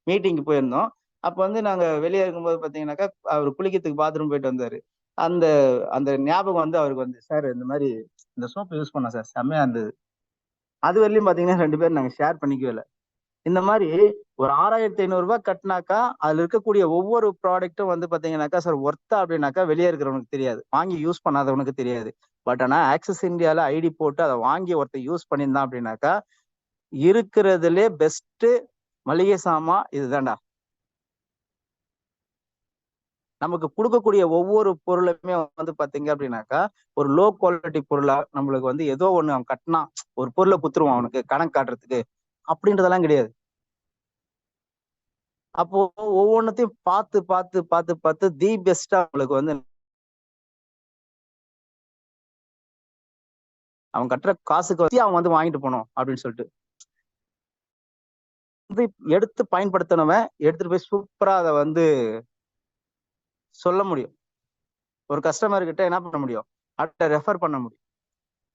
மீட்டிங்க்கு போயிருந்தோம். அப்ப வந்து நாங்க வெளியே இருக்கும்போது பாத்தீங்கன்னாக்கா அவர் குளிக்கிறதுக்கு பாத்ரூம் போயிட்டு வந்தாரு. அந்த அந்த ஞாபகம் வந்து அவருக்கு வந்து சார் இந்த மாதிரி இந்த சோப்பு யூஸ் பண்ணோம் சார், செம்மையா இருந்தது. அது வரையிலும் பாத்தீங்கன்னா 2 பேரும் நாங்க ஷேர் பண்ணிக்கவே இல்லை. இந்த மாதிரி ஒரு 6500 கட்டினாக்கா அதுல இருக்கக்கூடிய ஒவ்வொரு ப்ராடக்ட்டும் வந்து பாத்தீங்கன்னாக்கா சார் ஒர்த்தா அப்படின்னாக்கா வெளியே இருக்கிறவனுக்கு தெரியாது, வாங்கி யூஸ் பண்ணாதவனுக்கு தெரியாது. பட் ஆனா ஆக்சிஸ் இந்தியால ஐடி போட்டு அதை வாங்கி ஒருத்தர் யூஸ் பண்ணியிருந்தான் அப்படின்னாக்கா இருக்கிறதுலே பெஸ்ட் மளிகை சாமான் இதுதான்டா. நமக்கு கொடுக்கக்கூடிய ஒவ்வொரு பொருளுமே வந்து பாத்தீங்க அப்படின்னாக்கா ஒரு லோ குவாலிட்டி பொருளா நம்மளுக்கு வந்து ஏதோ ஒண்ணு அவன் கட்டினா ஒரு பொருளை குத்துருவான் அவனுக்கு கணக்கு காட்டுறதுக்கு அப்படின்றதெல்லாம் கிடையாது. அப்போ ஒவ்வொன்றத்தையும் பார்த்து பார்த்து பார்த்து பார்த்து தி பெஸ்டா அவங்களுக்கு வந்து அவன் கட்டுற காசுக்கு வச்சு அவன் வந்து வாங்கிட்டு போனோம் அப்படின்னு சொல்லிட்டு வந்து எடுத்து பயன்படுத்தினவன் எடுத்துட்டு போய் சூப்பரா அதை வந்து சொல்ல முடியும். ஒரு கஸ்டமர் கிட்ட என்ன பண்ண முடியும், அடுத்த ரெஃபர் பண்ண முடியும்.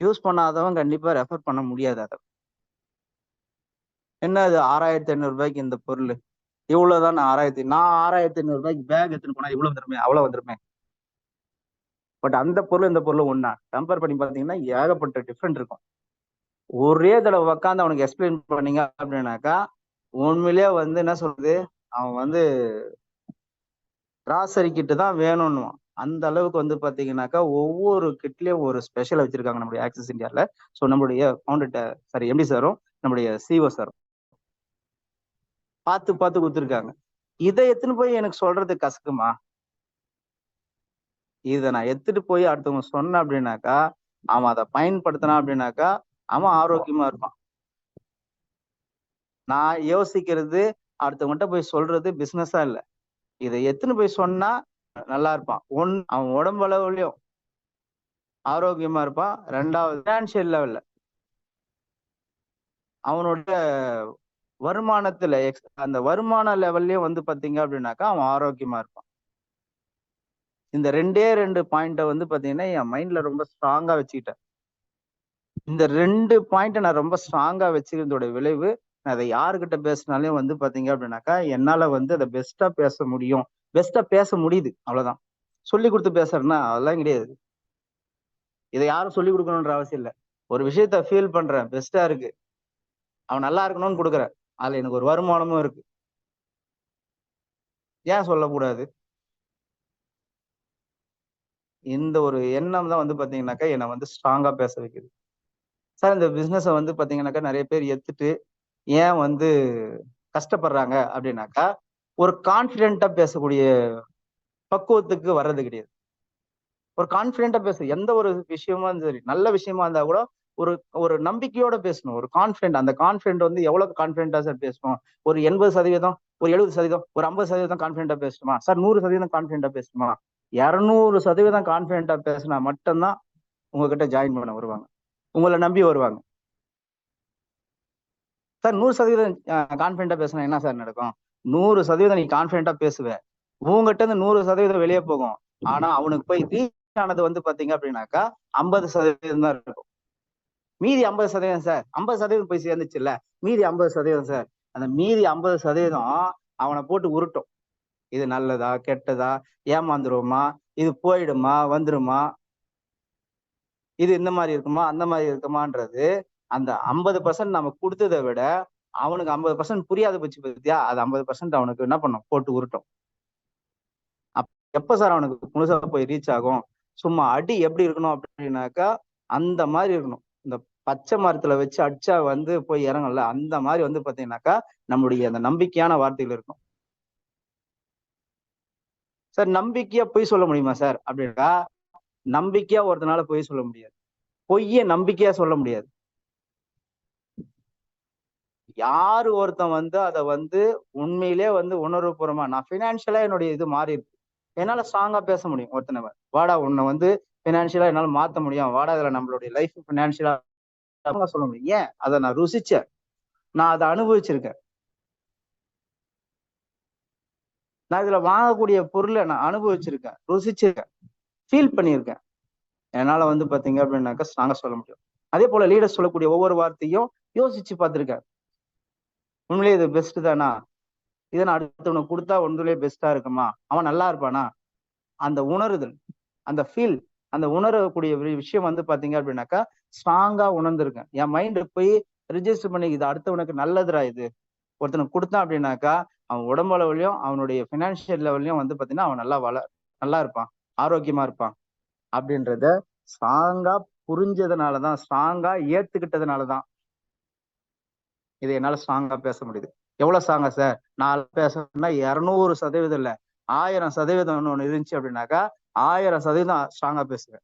யூஸ் பண்ணாதவன் கண்டிப்பா ரெஃபர் பண்ண முடியாது. அதை என்ன அது 6,500 ரூபாய்க்கு இந்த பொருள் இவ்வளவுதான். நான் 6,500 ரூபாய்க்கு பேக் எடுத்துன்னு போனா இவ்வளவு வந்துருமே, அவ்வளவு வந்துருமே. பட் அந்த பொருள் இந்த பொருள் ஒண்ணா கம்பேர் பண்ணி பாத்தீங்கன்னா ஏகப்பட்ட டிஃப்ரெண்ட் இருக்கும். ஒரே தடவை உட்காந்து அவனுக்கு எக்ஸ்பிளைன் பண்ணீங்க அப்படின்னாக்கா உண்மையிலேயே வந்து என்ன சொல்றது, அவன் வந்து கிராசரி கிட்டு தான் வேணும்னுவான். அந்த அளவுக்கு வந்து பாத்தீங்கன்னாக்கா ஒவ்வொரு கிட்லயும் ஒரு ஸ்பெஷல் வச்சிருக்காங்க நம்மளுடைய ஆக்சிஸ் இந்தியால. ஸோ நம்மளுடைய ஃபவுண்டர் சாரி எம்டி சாரும் நம்மளுடைய சிஓ சாரும் பார்த்து பார்த்து கொடுத்துருக்காங்க. இதை எடுத்துன்னு போய் எனக்கு சொல்றது கசக்குமா? இதை நான் எடுத்துட்டு போய் அடுத்தவங்க சொன்னேன் அப்படின்னாக்கா அவன் அதை பயன்படுத்தினான் அப்படின்னாக்கா அவன் ஆரோக்கியமா இருப்பான். நான் யோசிக்கிறது அடுத்தவங்கிட்ட போய் சொல்றது பிசினஸா இல்ல. இதை எடுத்துன்னு போய் சொன்னா நல்லா இருப்பான். அவன் உடம்பு அளவுலயும் ஆரோக்கியமா இருப்பான். ரெண்டாவது பினான்சியல் லெவல்ல அவனோட வருமானத்துல அந்த வருமான லெவல்லயும் வந்து பாத்தீங்க அப்படின்னாக்கா அவன் ஆரோக்கியமா இருப்பான். இந்த ரெண்டு பாயிண்ட வந்து பாத்தீங்கன்னா என் மைண்ட்ல ரொம்ப ஸ்ட்ராங்கா வச்சுக்கிட்டேன். இந்த 2 பாயிண்ட நான் ரொம்ப ஸ்ட்ராங்கா வச்சுக்கிறதோட விளைவு, நான் அதை யாருக்கிட்ட பேசினாலும் வந்து பாத்தீங்க அப்படின்னாக்கா என்னால வந்து அதை பெஸ்டா பேச முடியும். பெஸ்டா பேச முடியுது, அவ்வளவுதான். சொல்லி கொடுத்து பேசுறேன்னா அதெல்லாம் கிடையாது. இதை யாரும் சொல்லி கொடுக்கணும்ன்ற அவசியம் இல்லை. ஒரு விஷயத்த ஃபீல் பண்றேன், பெஸ்டா இருக்கு, அவன் நல்லா இருக்கணும்னு கொடுக்குறேன், அதுல எனக்கு ஒரு வருமானமும் இருக்கு, ஏன் சொல்லக்கூடாது? இந்த ஒரு எண்ணம் தான் வந்து பாத்தீங்கன்னாக்கா என்னை வந்து ஸ்ட்ராங்கா பேச வைக்குது. சார் இந்த பிசினஸை வந்து பாத்தீங்கன்னாக்கா நிறைய பேர் எடுத்துட்டு ஏன் வந்து கஷ்டப்படுறாங்க அப்படின்னாக்கா ஒரு கான்பிடென்ட்டா பேசக்கூடிய பக்குவத்துக்கு வர்றது கிடையாது. ஒரு கான்பிடென்ட்டா பேச எந்த ஒரு விஷயமா சரி, நல்ல விஷயமா இருந்தா கூட ஒரு ஒரு நம்பிக்கையோட பேசணும். ஒரு கான்பிடென்ட், அந்த கான்பிடென்ட் வந்து எவ்வளவு கான்பிடென்ட்டா சார் பேசணும்? ஒரு 80%, ஒரு 70%, ஒரு 50% கான்பிடென்ட்டா பேசணுமா சார்? 100% கான்பிடென்ட்டா பேசணுமா? 200% கான்பிடென்ட்டா பேசினா மட்டும்தான் உங்ககிட்ட ஜாயின் பண்ண வருவாங்க, உங்களை நம்பி வருவாங்க. சார் 100% கான்பிடென்ட்டா பேசினா என்ன சார் நடக்கும்? 100% நீ கான்பிடென்ட்டா பேசுவ, உங்ககிட்ட இருந்து 100% வெளியே போகும். ஆனா அவனுக்கு போய் ரீச் ஆனது வந்து பாத்தீங்க அப்படின்னாக்கா 50% தான் இருக்கும். மீதி 50% சார், 50% போய் சேர்ந்துச்சு இல்ல, மீதி 50% சார், அந்த மீதி 50% அவனை போட்டு உருட்டும். இது நல்லதா கெட்டதா, ஏமாந்துருவோமா, இது போயிடுமா வந்துருமா, இது இந்த மாதிரி இருக்குமா அந்த மாதிரி இருக்குமான்றது அந்த 50% நம்ம கொடுத்ததை விட அவனுக்கு 50% புரியாத போச்சு பத்தியா, அது 50% அவனுக்கு என்ன பண்ணும், போட்டு உருட்டும். எப்ப சார் அவனுக்கு முழுசா போய் ரீச் ஆகும்? சும்மா அடி எப்படி இருக்கணும் அப்படின்னாக்கா அந்த மாதிரி இருக்கணும். இந்த பச்சை மரத்துல வச்சு அடிச்சா வந்து போய் இறங்கல, அந்த மாதிரி வந்து பாத்தீங்கன்னாக்கா நம்முடைய அந்த நம்பிக்கையான வார்த்தைகள் இருக்கும். சார் நம்பிக்கையா பொய் சொல்ல முடியுமா சார் அப்படின்னா, நம்பிக்கையா ஒருத்தனால பொய் சொல்ல முடியாது, பொய்ய நம்பிக்கையா சொல்ல முடியாது. யாரு ஒருத்தன் வந்து அதை வந்து உண்மையிலே வந்து உணர்வுபூர்வமா, நான் பினான்சியலா என்னுடைய இது மாறி இருக்கு, என்னால ஸ்ட்ராங்கா பேச முடியும். ஒருத்தனை வாடா உன்னை வந்து பினான்சியலா என்னால மாத்த முடியும், வாடா இதுல நம்மளுடைய லைஃப் பினான்சியலா சொல்ல முடியும். ஏன்? அதை நான் ருசிச்சேன், நான் அதை அனுபவிச்சிருக்கேன். நான் இதுல வாங்கக்கூடிய பொருளை நான் அனுபவிச்சிருக்கேன், ருசிச்சிருக்கேன், ஃபீல் பண்ணியிருக்கேன். என்னால வந்து பாத்தீங்க அப்படின்னாக்கா ஸ்ட்ராங்கா சொல்ல முடியும். அதே போல லீடர் சொல்லக்கூடிய ஒவ்வொரு வார்த்தையும் யோசிச்சு பார்த்திருக்கேன். உண்மையிலேயே இது பெஸ்ட் தானா? இதை நான் அடுத்தவனுக்கு கொடுத்தா ஒன்றுலேயே பெஸ்டா இருக்குமா? அவன் நல்லா இருப்பானா? அந்த உணருதல், அந்த ஃபீல், அந்த உணரக்கூடிய விஷயம் வந்து பாத்தீங்க அப்படின்னாக்கா ஸ்ட்ராங்கா உணர்ந்திருக்கேன். என் மைண்ட் போய் ரிஜிஸ்டர் பண்ணி இது அடுத்தவனுக்கு நல்லதுரா, இது ஒருத்தனுக்கு கொடுத்தான் அப்படின்னாக்கா அவன் உடம்பு லெவலையும் அவனுடைய பினான்சியல் லெவல்லையும் வந்து பாத்தீங்கன்னா அவன் நல்லா இருப்பான், ஆரோக்கியமா இருப்பான் அப்படின்றத ஸ்ட்ராங்கா புரிஞ்சதுனாலதான், ஸ்ட்ராங்கா ஏத்துக்கிட்டதுனாலதான் இதை என்னால ஸ்ட்ராங்கா பேச முடியுது. எவ்வளவு ஸ்ட்ராங்கா சார்? நான் பேசணும்னா 200% இல்ல, 1000% ஒண்ணு இருந்துச்சு அப்படின்னாக்கா 1000% ஸ்ட்ராங்கா பேசுவேன்.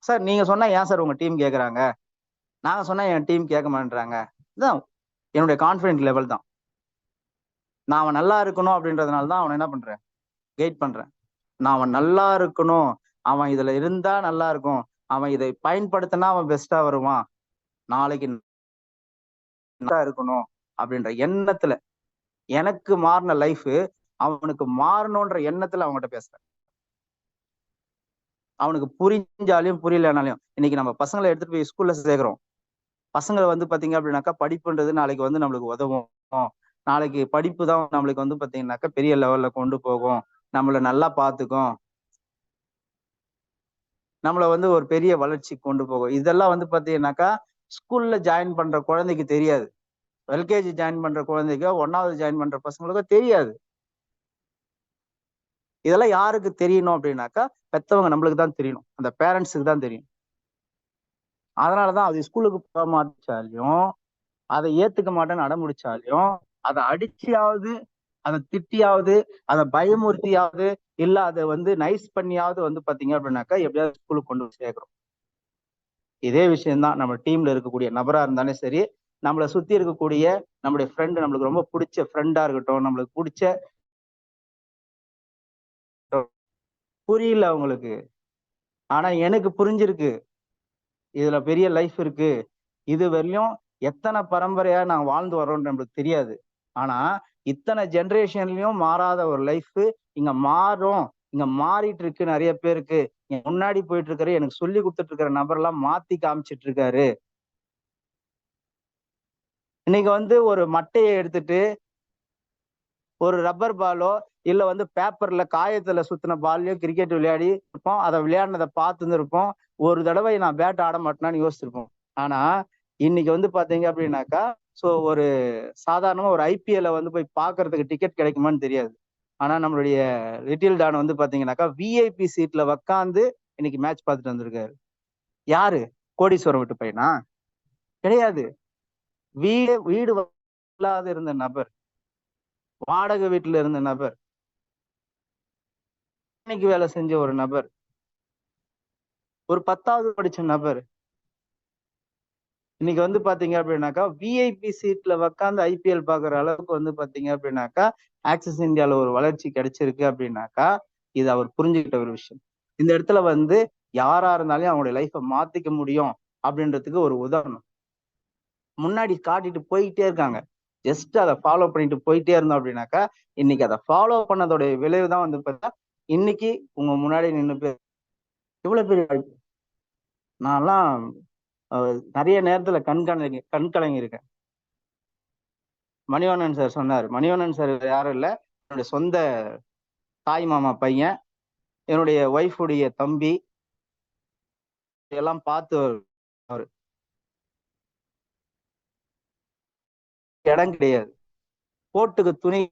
சார் நீங்க சொன்னா ஏன் சார் உங்க டீம் கேக்குறாங்க, நாங்க சொன்னா என் டீம் கேட்க மாட்டேன்றாங்க? இதுதான் என்னுடைய கான்பிடன்ட் லெவல் தான். நான் அவன் நல்லா இருக்கணும் அப்படின்றதுனால தான் அவனை என்ன பண்றேன், கைட் பண்றேன். நான் அவன் நல்லா இருக்கணும், அவன் இதுல இருந்தா நல்லா இருக்கும், அவன் இதை பயன்படுத்தினா அவன் பெஸ்டா வருவான், நாளைக்கு இருக்கணும் அப்படின்ற எண்ணத்துல எனக்கு மாறின லைஃப் அவனுக்கு மாறணும்ன்ற எண்ணத்துல அவங்ககிட்ட பேசுறேன். அவனுக்கு புரிஞ்சாலையும் புரியலனாலையும் இன்னைக்கு நம்ம பசங்களை எடுத்துட்டு போய் ஸ்கூல்ல சேர்க்கிறோம். பசங்களை வந்து பாத்தீங்க அப்படின்னாக்கா படிப்புன்றது நாளைக்கு வந்து நம்மளுக்கு உதவும். நாளைக்கு படிப்பு தான் நம்மளுக்கு வந்து பாத்தீங்கன்னாக்கா பெரிய லெவல்ல கொண்டு போகும், நம்மள நல்லா பாத்துக்கும், நம்மள வந்து ஒரு பெரிய வளர்ச்சி கொண்டு போகும். இதெல்லாம் வந்து பாத்தீங்கன்னாக்கா ஸ்கூல்ல ஜாயின் பண்ற குழந்தைக்கு தெரியாது. எல்கேஜி ஜாயின் பண்ற குழந்தைக்கோ 1வது ஜாயின் பண்ற பசங்களுக்கோ தெரியாது. இதெல்லாம் யாருக்கு தெரியணும் அப்படின்னாக்கா பெத்தவங்க நம்மளுக்கு தான் தெரியணும், அந்த பேரண்ட்ஸுக்கு தான் தெரியும். அதனாலதான் அது ஸ்கூலுக்கு போக மாட்டாலும், அதை ஏத்துக்க மாட்டேன்னு அடமுடிச்சாலையும், அதை அடிச்சியாவது, அதை திட்டியாவது, அதை பயமுறுத்தியாவது, இல்ல அதை வந்து நைஸ் பண்ணியாவது வந்து பாத்தீங்க அப்படின்னாக்கா எப்படியாவது ஸ்கூலுக்கு கொண்டு போய் சேர்க்கிறோம். இதே விஷயம்தான் நம்ம டீம்ல இருக்கக்கூடிய நபரா இருந்தாலும் சரி, நம்மளை சுத்தி இருக்கக்கூடிய நம்மளுடைய ஃப்ரெண்டு, நம்மளுக்கு ரொம்ப பிடிச்ச ஃப்ரெண்டா இருக்கட்டும், நம்மளுக்கு பிடிச்ச புரியல அவங்களுக்கு, ஆனா எனக்கு புரிஞ்சிருக்கு இதுல பெரிய லைஃப் இருக்கு. இது வரையும் எத்தனை பரம்பரையா நாங்க வாழ்ந்து வர்றோம்னு நம்மளுக்கு தெரியாது. ஆனா இத்தனை ஜெனரேஷன்லயும் மாறாத ஒரு லைஃப் இங்க மாறும், இங்க மாறிட்டு இருக்கு. நிறைய பேருக்கு முன்னாடி போயிட்டு இருக்காரு, எனக்கு சொல்லி கொடுத்துட்டு இருக்கிற நபர் எல்லாம் மாத்தி காமிச்சிட்டு இருக்காரு. இன்னைக்கு வந்து ஒரு மட்டையை எடுத்துட்டு ஒரு ரப்பர் பாலோ இல்ல வந்து பேப்பர்ல காயத்துல சுத்தின பால்லையோ கிரிக்கெட் விளையாடி இருப்போம். அதை விளையாடினதை பார்த்துன்னு இருப்போம். ஒரு தடவை நான் பேட் ஆட மாட்டேனான்னு யோசிச்சிருப்போம். ஆனா இன்னைக்கு வந்து பாத்தீங்க அப்படின்னாக்கா ஒரு சாதாரணமா ஒரு ஐபிஎல்ல வந்து போய் பாக்குறதுக்கு டிக்கெட் கிடைக்குமான்னு தெரியாது. ஆனா நம்மளுடைய லிட்டில் டான் வந்து பாத்தீங்கன்னாக்கா விஐபி சீட்ல உக்காந்து இன்னைக்கு மேட்ச் பார்த்துட்டு வந்திருக்காரு. யாரு? கோடீஸ்வரம் விட்டு பையனா? கிடையாது. வீடு இல்லாத இருந்த நபர், வாடகை வீட்டுல இருந்த நபர், இன்னைக்கு வேலை செஞ்ச ஒரு நபர், ஒரு 10வது படிச்ச நபர், இன்னைக்கு வந்து பாத்தீங்க அப்படின்னாக்கா விஐபி சீட்ல உக்காந்து ஐபிஎல் பாக்குற அளவுக்கு வந்து பாத்தீங்க அப்படின்னாக்கா ஆக்சிஸ் இந்தியால ஒரு வளர்ச்சி கிடைச்சிருக்கு அப்படின்னாக்கா இது அவர் புரிஞ்சுக்கிட்ட ஒரு விஷயம். இந்த இடத்துல வந்து யாரா இருந்தாலும் அவங்களுடைய லைஃப்பை மாத்திக்க முடியும் அப்படின்றதுக்கு ஒரு உதாரணம் முன்னாடி காட்டிட்டு போயிட்டே இருக்காங்க. ஜஸ்ட் அதை ஃபாலோ பண்ணிட்டு போயிட்டே இருந்தோம் அப்படின்னாக்கா இன்னைக்கு அதை ஃபாலோ பண்ணதோடைய விளைவு தான் வந்து பார்த்தா இன்னைக்கு உங்க முன்னாடி நின்று இவ்வளவு பெரிய வாய்ப்பு. நான்லாம் நிறைய நேரத்துல கண்கலங்கி இருக்கேன். மணிவண்ணன் சார் சொன்னார். மணிவண்ணன் சார் யாரும் இல்ல, என்னுடைய சொந்த தாய் மாமா பையன், என்னுடைய ஒய்ஃபுடைய தம்பி எல்லாம் பார்த்து அவரு இடம் கிடையாது, கோட்டுக்கு துணி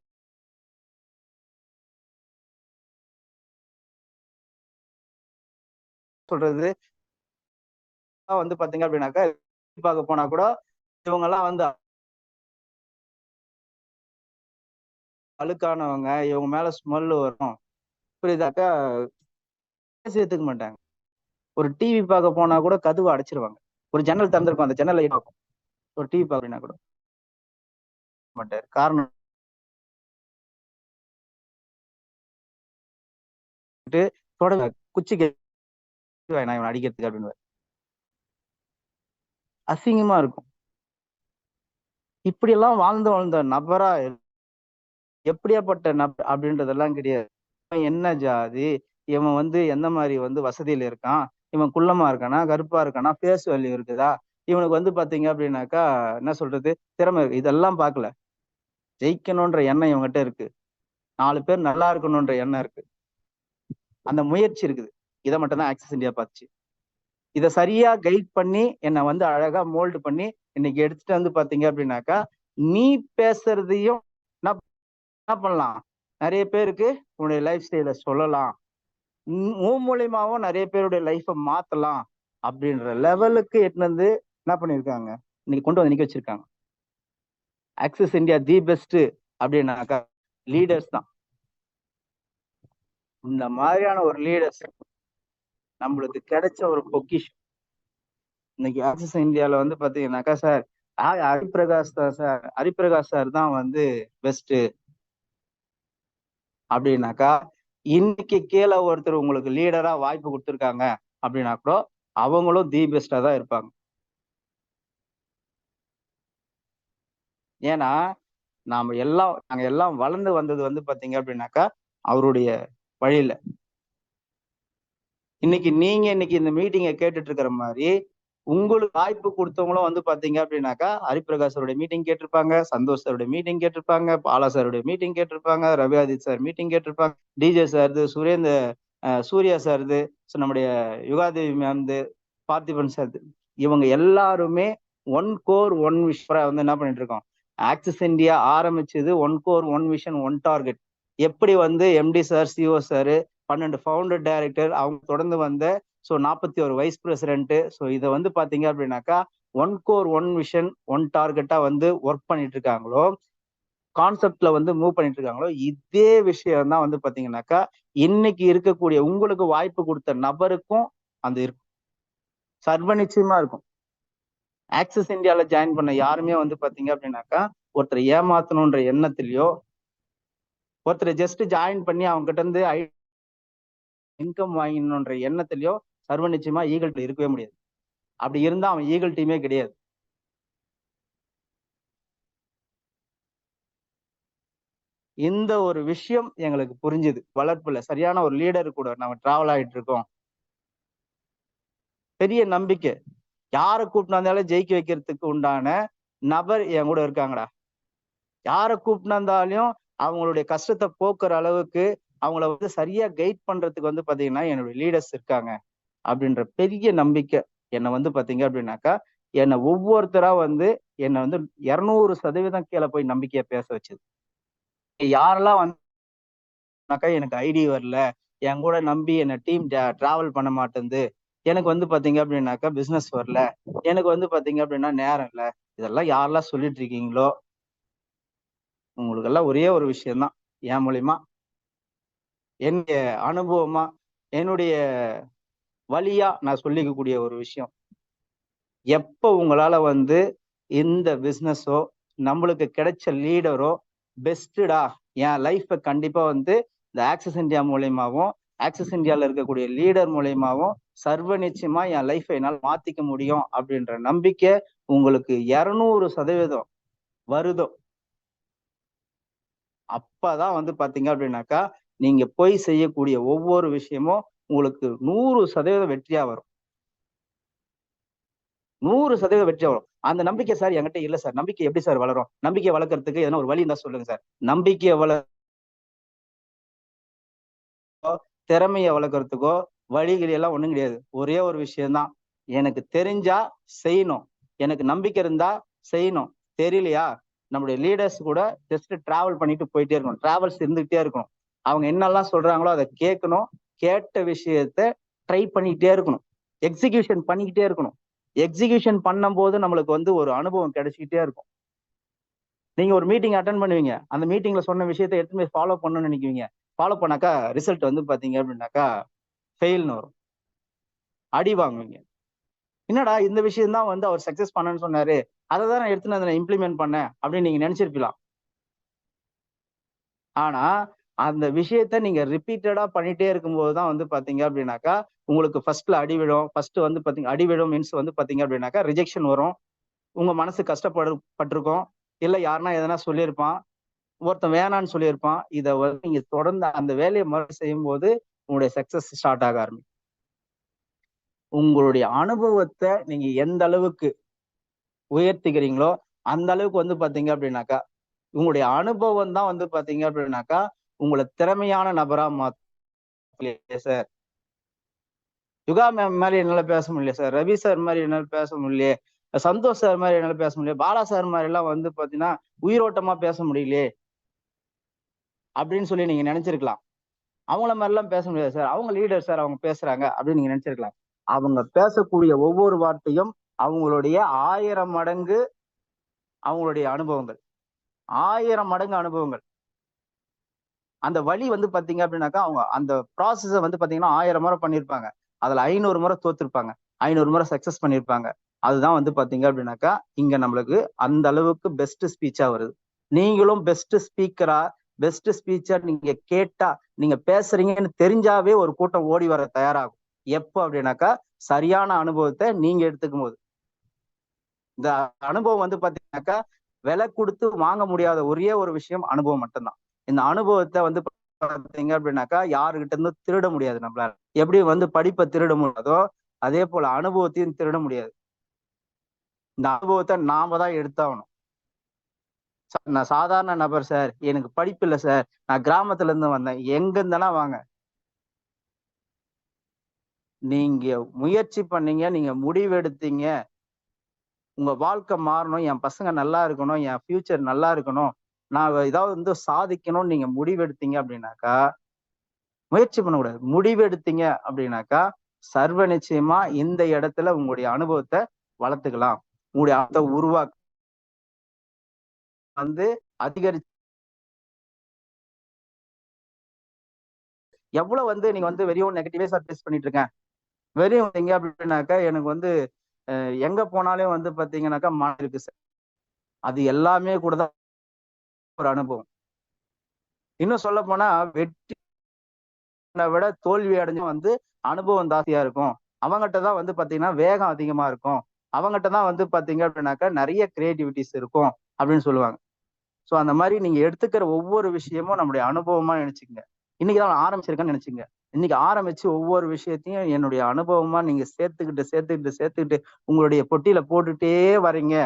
சொல்றது வந்து பாத்தீங்க அப்படின்னாக்கா பார்க்க போனா கூட இவங்க எல்லாம் வந்து அழுக்கானவங்க, இவங்க மேல ஸ்மெல் வரும் புரியுதாக்கா, சேர்த்துக்க மாட்டாங்க. ஒரு டிவி பார்க்க போனா கூட கதவு அடைச்சிருவாங்க. ஒரு ஜன்னல் திறந்திருக்கும், அந்த ஜன்னல் லைட் ஆகும். ஒரு டிவி பார்க்கறீங்கன்னா கூட மாட்டார். காரணம் குச்சி வேணாம் இவன் அடிக்கிறதுக்கு அப்படின்னு அசிங்கமா இருக்கும். இப்படி எல்லாம் வாழ்ந்த நபரா எப்படியாப்பட்ட நபர் அப்படின்றதெல்லாம் கிடையாது. என்ன ஜாதி, இவன் வந்து எந்த மாதிரி வந்து வசதியில இருக்கான், இவன் குள்ளமா இருக்கானா, கருப்பா இருக்கானா, ஃபேஸ் வேல்யூ இருக்குதா, இவனுக்கு வந்து பாத்தீங்க அப்படின்னாக்கா என்ன சொல்றது திறமை இருக்கு, இதெல்லாம் பார்க்கல. ஜெயிக்கணும்ன்ற எண்ணம் இவங்ககிட்ட இருக்கு, 4 பேர் நல்லா இருக்கணும்ன்ற எண்ணம் இருக்கு, அந்த முயற்சி இருக்குது. இதை மட்டும் தான் ஆக்சிஸ் இந்தியா பார்த்துச்சு. இதை சரியா கைட் பண்ணி என்னை வந்து அழகா மோல்டு பண்ணி இன்னைக்கு எடுத்துட்டு வந்து பாத்தீங்க அப்படின்னாக்கா நீ பேசுறதையும் என்ன பண்ணலாம், நிறைய பேருக்கு உன்னுடைய லைஃப் ஸ்டைல சொல்லலாம், மூலியமாவும் நிறைய பேருடைய லைஃப்பை மாத்தலாம் அப்படின்ற லெவலுக்கு எட்டு வந்து என்ன பண்ணிருக்காங்க, இன்னைக்கு கொண்டு வந்து நிக்க வச்சிருக்காங்க. ஆக்சிஸ் இந்தியா தி பெஸ்ட் அப்படின்னாக்கா லீடர்ஸ் தான். இந்த மாதிரியான ஒரு லீடர்ஸ் நம்மளுக்கு கிடைச்ச ஒரு பொக்கிஷம். இன்னைக்கு ஆக்சிஸ் இந்தியால வந்து பாத்தீங்கன்னாக்கா சார் ஹரிபிரகாஷ் தான் சார், ஹரிபிரகாஷ் சார் தான் வந்து பெஸ்ட் அப்படின்னாக்கா இன்னைக்கு கீழே ஒருத்தர் உங்களுக்கு லீடரா வாய்ப்பு கொடுத்துருக்காங்க அப்படின்னா கூட அவங்களும் தி பெஸ்டா தான் இருப்பாங்க. ஏன்னா நாங்க எல்லாம் வளர்ந்து வந்தது வந்து பாத்தீங்க அப்படின்னாக்கா அவருடைய வழியில. இன்னைக்கு இந்த மீட்டிங்கை கேட்டுட்டு இருக்கிற மாதிரி உங்களுக்கு வாய்ப்பு கொடுத்தவங்களும் வந்து பாத்தீங்க அப்படின்னாக்கா ஹரிபிரகாஷருடைய மீட்டிங் கேட்டிருப்பாங்க, சந்தோஷ் சாருடைய மீட்டிங் கேட்டிருப்பாங்க, பாலா சாருடைய மீட்டிங் கேட்டிருப்பாங்க, ரவி ஆதித் சார் மீட்டிங் கேட்டிருப்பாங்க, டிஜே சார்து, சூர்யா சார்து, நம்முடைய யுகாதேவி மேம்து, பார்த்திபன் சார்து, இவங்க எல்லாருமே ஒன் கோர் ஒன் விஷயம் வந்து என்ன பண்ணிட்டு இருக்கோம். ஆக்சிஸ் இந்தியா ஆரம்பிச்சது one core one vision one target. எப்படி வந்து MD sir, CEO sir, 12 founder director, அவங்க தொடர்ந்து வந்த 41 வைஸ் பிரசிடென்ட். இதை வந்து பாத்தீங்க அப்படின்னாக்கா one core one vision one டார்கெட்டா வந்து ஒர்க் பண்ணிட்டு இருக்காங்களோ, கான்செப்ட்ல வந்து மூவ் பண்ணிட்டு இருக்காங்களோ, இதே விஷயம் தான் வந்து பாத்தீங்கன்னாக்கா இன்னைக்கு இருக்கக்கூடிய உங்களுக்கு வாய்ப்பு கொடுத்த நபருக்கும் அந்த இருக்கும், சர்வ நிச்சயமா இருக்கும். ஆக்சிஸ் இந்தியால ஜாயின் பண்ண யாருமே வந்து பாத்தீங்க அப்படின்னாக்கா ஒருத்தர் ஏமாத்தணும்ன்ற எண்ணத்திலயோ, ஒருத்தர் ஜஸ்ட் ஜாயின் பண்ணி அவங்க கிட்ட இருந்து இன்கம் வாங்கணுன்ற எண்ணத்திலயோ சர்வ நிச்சயமா ஈகிள் டீம் இருக்கவே முடியாது. அப்படி இருந்தா அவன் ஈகிள் டீமே கிடையாது. இந்த ஒரு விஷயம் எங்களுக்கு புரிஞ்சுது. வளர்ப்புல சரியான ஒரு லீடர் கூட நம்ம டிராவல் ஆயிட்டு இருக்கோம். பெரிய நம்பிக்கை. யாரை கூப்பிட்டு ஜெயிக்க வைக்கிறதுக்கு உண்டான நபர் என் கூட இருக்காங்கடா. யாரை கூப்பிட்டு அவங்களுடைய கஷ்டத்தை போக்குற அளவுக்கு அவங்கள வந்து சரியா கைட் பண்றதுக்கு வந்து பாத்தீங்கன்னா என்னுடைய லீடர்ஸ் இருக்காங்க அப்படின்ற பெரிய நம்பிக்கை என்னை வந்து பாத்தீங்க அப்படின்னாக்கா என்னை ஒவ்வொருத்தரா வந்து என்னை வந்து 200% கீழே போய் நம்பிக்கையை பேச வச்சது. யாரெல்லாம் வந்தாக்கா எனக்கு ஐடி வரல, என் கூட நம்பி என்ன டீம் டிராவல் பண்ண மாட்டேங்குது, எனக்கு வந்து பாத்தீங்க அப்படின்னாக்கா பிசினஸ் வரல, எனக்கு வந்து பாத்தீங்க அப்படின்னா நேரம் இல்லை, இதெல்லாம் யாரெல்லாம் சொல்லிட்டு இருக்கீங்களோ உங்களுக்கு எல்லாம் ஒரே ஒரு விஷயம்தான் என் மூலியமா என்னுடைய அனுபவமா என்னுடைய வழியா நான் சொல்லிக்கக்கூடிய ஒரு விஷயம். எப்ப உங்களால வந்து இந்த பிசினஸோ நம்மளுக்கு கிடைச்ச லீடரோ பெஸ்டா என் லைஃப்பை கண்டிப்பா வந்து இந்த ஆக்சிஸ் இந்தியா மூலியமாவும் ஆக்சிஸ் இந்தியால இருக்கக்கூடிய லீடர் மூலியமாவும் சர்வ நிச்சயமா என் லைஃப்பை என்னால் மாத்திக்க முடியும் அப்படின்ற நம்பிக்கை உங்களுக்கு 200% வருதோ, அப்பதான் வந்து பாத்தீங்க அப்படின்னாக்கா நீங்க போய் செய்யக்கூடிய ஒவ்வொரு விஷயமும் உங்களுக்கு 100% வெற்றியா வரும். 100% வெற்றி வரும். அந்த நம்பிக்கை சார் என்கிட்ட இல்ல சார். நம்பிக்கை எப்படி சார் வளரும்? நம்பிக்கை வளர்க்கறதுக்கு எதனா ஒரு வழி இருந்தா சொல்லுங்க சார். நம்பிக்கையை திறமையை வளர்க்கறதுக்கோ வழிகள் எல்லாம் ஒண்ணும் கிடையாது. ஒரே ஒரு விஷயம்தான், எனக்கு தெரிஞ்சா செய்யணும், எனக்கு நம்பிக்கை இருந்தா செய்யணும். தெரியலையா நம்முடைய லீடர்ஸ் கூட ஜஸ்ட் டிராவல் பண்ணிட்டு போயிட்டே இருக்கணும். டிராவல்ஸ் இருந்துகிட்டே இருக்கணும். அவங்க என்னெல்லாம் சொல்றாங்களோ அதை கேட்கணும். கேட்ட விஷயத்த ட்ரை பண்ணிக்கிட்டே இருக்கணும். எக்ஸிகியூஷன் பண்ணிக்கிட்டே இருக்கணும். எக்ஸிகியூஷன் பண்ணும் போது நம்மளுக்கு வந்து ஒரு அனுபவம் கிடைச்சிக்கிட்டே இருக்கும். நீங்க ஒரு மீட்டிங் அட்டன் பண்ணுவீங்க, அந்த மீட்டிங்ல சொன்ன விஷயத்தை எடுத்து போய் ஃபாலோ பண்ணணும்னு நினைக்குவீங்க. ஃபாலோ பண்ணாக்கா ரிசல்ட் வந்து பாத்தீங்க அப்படின்னாக்கா ஃபெயில்னு வரும், அடி வாங்குவீங்க. என்னடா இந்த விஷயம் தான் வந்து அவர் சக்சஸ் பண்ணன்னு சொன்னாரு, அதை தான் நான் எடுத்து நான் இம்ப்ளிமெண்ட் பண்ணேன் அப்படின்னு நீங்க நினைச்சிருக்கலாம். ஆனா அந்த விஷயத்த நீங்க ரிப்பீட்டடா பண்ணிட்டே இருக்கும்போது தான் வந்து பாத்தீங்க அப்படின்னாக்கா உங்களுக்கு ஃபர்ஸ்ட்ல அடி விழும். ஃபர்ஸ்ட் வந்து பாத்தீங்க அடி விழும் மீன்ஸ் வந்து பாத்தீங்க அப்படின்னாக்கா ரிஜெக்ஷன் வரும். உங்க மனசு கஷ்டப்பட்டிருக்கும். இல்ல யாருன்னா எதனா சொல்லியிருப்பான், ஒருத்தன் வேணான்னு சொல்லியிருப்பான். இதை வந்து நீங்க தொடர்ந்து அந்த வேலையை மறு செய்யும் போது உங்களுடைய சக்சஸ் ஸ்டார்ட் ஆக ஆரம்பிக்கும். உங்களுடைய அனுபவத்தை நீங்க எந்த அளவுக்கு உயர்த்திக்கிறீங்களோ அந்த அளவுக்கு வந்து பாத்தீங்க அப்படின்னாக்கா உங்களுடைய அனுபவம் தான் வந்து பாத்தீங்க அப்படின்னாக்கா உங்களை திறமையான நபரா மாத்த சார். யுகா மேம் மாதிரி என்னால பேச முடியல சார், ரவி சார் மாதிரி என்னால பேச முடியலையே, சந்தோஷ் சார் மாதிரி என்னால பேச முடியல, பாலா சார் மாதிரி எல்லாம் வந்து பாத்தீங்கன்னா உயிரோட்டமா பேச முடியலையே அப்படின்னு சொல்லி நீங்க நினைச்சிருக்கலாம். அவங்கள மாதிரிலாம் பேச முடியாது சார், அவங்க லீடர் சார், அவங்க பேசுறாங்க அப்படின்னு நீங்க நினைச்சிருக்கலாம். அவங்க பேசக்கூடிய ஒவ்வொரு வார்த்தையும் அவங்களுடைய 1000 மடங்கு அவங்களுடைய அனுபவங்கள், 1000 மடங்கு அனுபவங்கள். அந்த வழி வந்து பாத்தீங்க அப்படின்னாக்கா அவங்க அந்த ப்ராசஸ வந்து பாத்தீங்கன்னா 1000 முறை பண்ணியிருப்பாங்க. அதுல 500 முறை தோத்துருப்பாங்க, 500 முறை சக்சஸ் பண்ணியிருப்பாங்க. அதுதான் வந்து பாத்தீங்க அப்படின்னாக்கா இங்க நம்மளுக்கு அந்த அளவுக்கு பெஸ்ட் ஸ்பீச்சா வருது. நீங்களும் பெஸ்ட் ஸ்பீக்கரா, பெஸ்ட் ஸ்பீச்சா நீங்க கேட்டா, நீங்க பேசுறீங்கன்னு தெரிஞ்சாவே ஒரு கூட்டம் ஓடி வர தயாராகும். எப்போ அப்படின்னாக்கா சரியான அனுபவத்தை நீங்க எடுத்துக்கும் போது. இந்த அனுபவம் வந்து பாத்தீங்கன்னாக்கா விலை கொடுத்து வாங்க முடியாத ஒரே ஒரு விஷயம் அனுபவம் மட்டும்தான். இந்த அனுபவத்தை வந்து பார்த்தீங்க அப்படின்னாக்கா யாருகிட்ட இருந்து திருட முடியாது. நம்மளால எப்படி வந்து படிப்பை திருட முடியாதோ அதே போல அனுபவத்தையும் திருட முடியாது. இந்த அனுபவத்தை நாம தான் எடுத்தாகணும். நான் சாதாரண நபர் சார், எனக்கு படிப்பு இல்லை சார், நான் கிராமத்துல இருந்து வந்தேன், எங்க இருந்தானா வாங்க, நீங்க முயற்சி பண்ணீங்க, நீங்க முடிவெடுத்தீங்க, உங்க வாழ்க்கை மாறணும், என் பசங்க நல்லா இருக்கணும், என் ஃபியூச்சர் நல்லா இருக்கணும், நான் ஏதாவது வந்து சாதிக்கணும்னு நீங்க முடிவெடுத்தீங்க அப்படின்னாக்கா, முயற்சி பண்ணக்கூடாது, முடிவெடுத்தீங்க அப்படின்னாக்கா சர்வ நிச்சயமா இந்த இடத்துல உங்களுடைய அனுபவத்தை வளர்த்துக்கலாம். உங்களுடைய அந்த உருவாக்க வந்து அதிகரிச்சு எவ்வளவு வந்து நீங்க வந்து வெறும் நெகட்டிவே சர்ஃபேஸ் பண்ணிட்டு இருக்கேன், வெறும் எங்க அப்படின்னாக்கா எனக்கு வந்து எங்க போனாலே வந்து பாத்தீங்கன்னாக்கா இருக்கு சார். அது எல்லாமே கூட தான் ஒரு அனுபவம். இன்னும் சொல்ல போனா வெற்றி விட தோல்வி அடைஞ்சும் வந்து அனுபவம் ஜாஸ்தியா இருக்கும். அவங்ககிட்ட தான் வந்து பாத்தீங்கன்னா வேகம் அதிகமா இருக்கும். அவங்ககிட்ட தான் வந்து பாத்தீங்க அப்படின்னாக்கா நிறைய கிரியேட்டிவிட்டிஸ் இருக்கும் அப்படின்னு சொல்லுவாங்க. ஸோ அந்த மாதிரி நீங்க எடுத்துக்கிற ஒவ்வொரு விஷயமும் நம்முடைய அனுபவமா நினைச்சுக்கங்க. இன்னைக்குதான் நான் ஆரம்பிச்சிருக்கேன்னு நினைச்சுங்க. இன்னைக்கு ஆரம்பிச்சு ஒவ்வொரு விஷயத்தையும் என்னுடைய அனுபவமா நீங்க சேர்த்துக்கிட்டு உங்களுடைய பொட்டியில போட்டுட்டே வரீங்க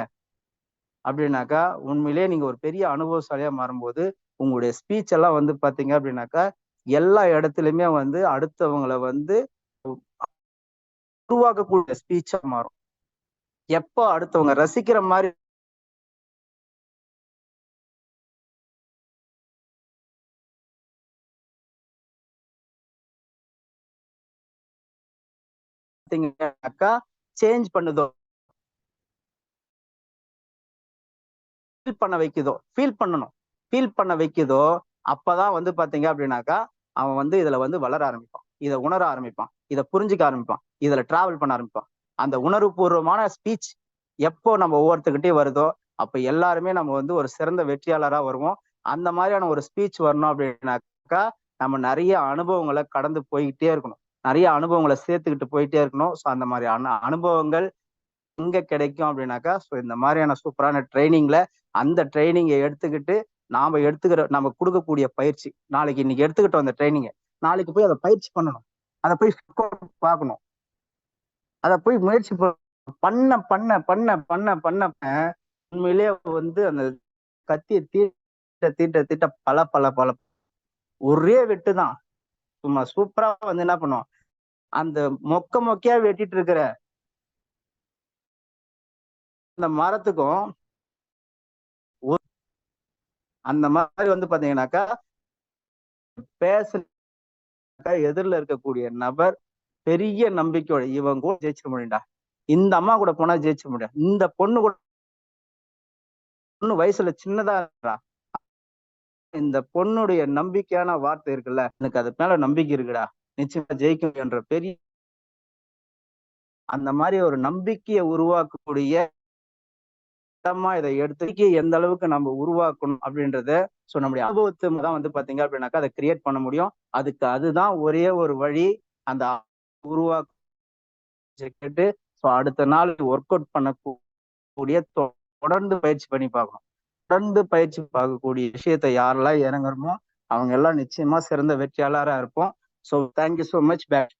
அப்படின்னாக்கா உண்மையிலேயே நீங்க ஒரு பெரிய அனுபவசாலியா மாறும்போது உங்களுடைய ஸ்பீச் எல்லாம் வந்து பாத்தீங்க அப்படின்னாக்கா எல்லா இடத்துலயுமே வந்து அடுத்தவங்களை வந்து உருவாக்கக்கூடிய ஸ்பீச்சா மாறும். எப்போ அடுத்தவங்க ரசிக்கிற மாதிரி சேஞ்ச் பண்ணுதோ, ஃபீல் பண்ண வைக்குதோ அப்பதான் வந்து பாத்தீங்க அப்படின்னாக்கா அவன் வந்து இதுல வந்து வளர ஆரம்பிப்பான், இதை உணர ஆரம்பிப்பான், இதை புரிஞ்சுக்க ஆரம்பிப்பான், இதுல டிராவல் பண்ண ஆரம்பிப்பான். அந்த உணர்வுபூர்வமான ஸ்பீச் எப்போ நம்ம ஒவ்வொருத்துக்கிட்டே வருதோ அப்ப எல்லாருமே நம்ம வந்து ஒரு சிறந்த வெற்றியாளரா வருவோம். அந்த மாதிரியான ஒரு ஸ்பீச் வரணும் அப்படின்னாக்கா நம்ம நிறைய அனுபவங்களை கடந்து போய்கிட்டே இருக்கணும், நிறைய அனுபவங்களை சேர்த்துக்கிட்டு போயிட்டே இருக்கணும். ஸோ அந்த மாதிரி அனுபவங்கள் எங்க கிடைக்கும் அப்படின்னாக்கா ஸோ இந்த மாதிரியான சூப்பரான ட்ரைனிங்ல அந்த ட்ரைனிங்கை எடுத்துக்கிட்டு நம்ம கொடுக்கக்கூடிய பயிற்சி, நாளைக்கு இன்னைக்கு எடுத்துக்கிட்டோம் அந்த ட்ரைனிங்கை, நாளைக்கு போய் அதை பயிற்சி பண்ணணும், அதை போய் பார்க்கணும், அதை போய் முயற்சி பண்ண பண்ண பண்ண பண்ண பண்ண உண்மையிலேயே வந்து அந்த கத்தியை தீட்ட பல பல பல ஒரே வெட்டுதான் சும்மா சூப்பரா வந்து என்ன பண்ணும், அந்த மொக்கையா வெட்டிட்டு இருக்கிற அந்த மரத்துக்கும் அந்த மாதிரி வந்து பாத்தீங்கன்னாக்கா எதிரில் இருக்கக்கூடிய நபர் பெரிய நம்பிக்கையோட இவன் கூட ஜெயிச்சிட முடியும்டா, இந்த அம்மா கூட போனா ஜெயிச்சிட முடியும், இந்த பொண்ணு கூட வயசுல சின்னதா, இந்த பொண்ணுடைய நம்பிக்கையான வார்த்தை இருக்குல்ல, எனக்கு அது மேல நம்பிக்கை இருக்குடா, நிச்சயமா ஜெயிக்கும் என்ற பெரிய அந்த மாதிரி ஒரு நம்பிக்கையை உருவாக்கக்கூடிய இதை எடுத்து எந்த அளவுக்கு நம்ம உருவாக்கணும் அப்படின்றத ஸோ நம்முடைய அனுபவத்தை தான் வந்து பாத்தீங்க அப்படின்னாக்கா அதை கிரியேட் பண்ண முடியும். அதுதான் ஒரே ஒரு வழி. அந்த உருவாக்கிட்டு ஸோ அடுத்த நாள் ஒர்க் அவுட் பண்ணக்கூடிய தொடர்ந்து பயிற்சி பண்ணி பார்க்கணும். தொடர்ந்து பயிற்சி பார்க்கக்கூடிய விஷயத்தை யாரெல்லாம் இறங்குறோமோ அவங்க எல்லாம் நிச்சயமா சிறந்த வெற்றியாளராக இருப்போம். So thank you so much. Back.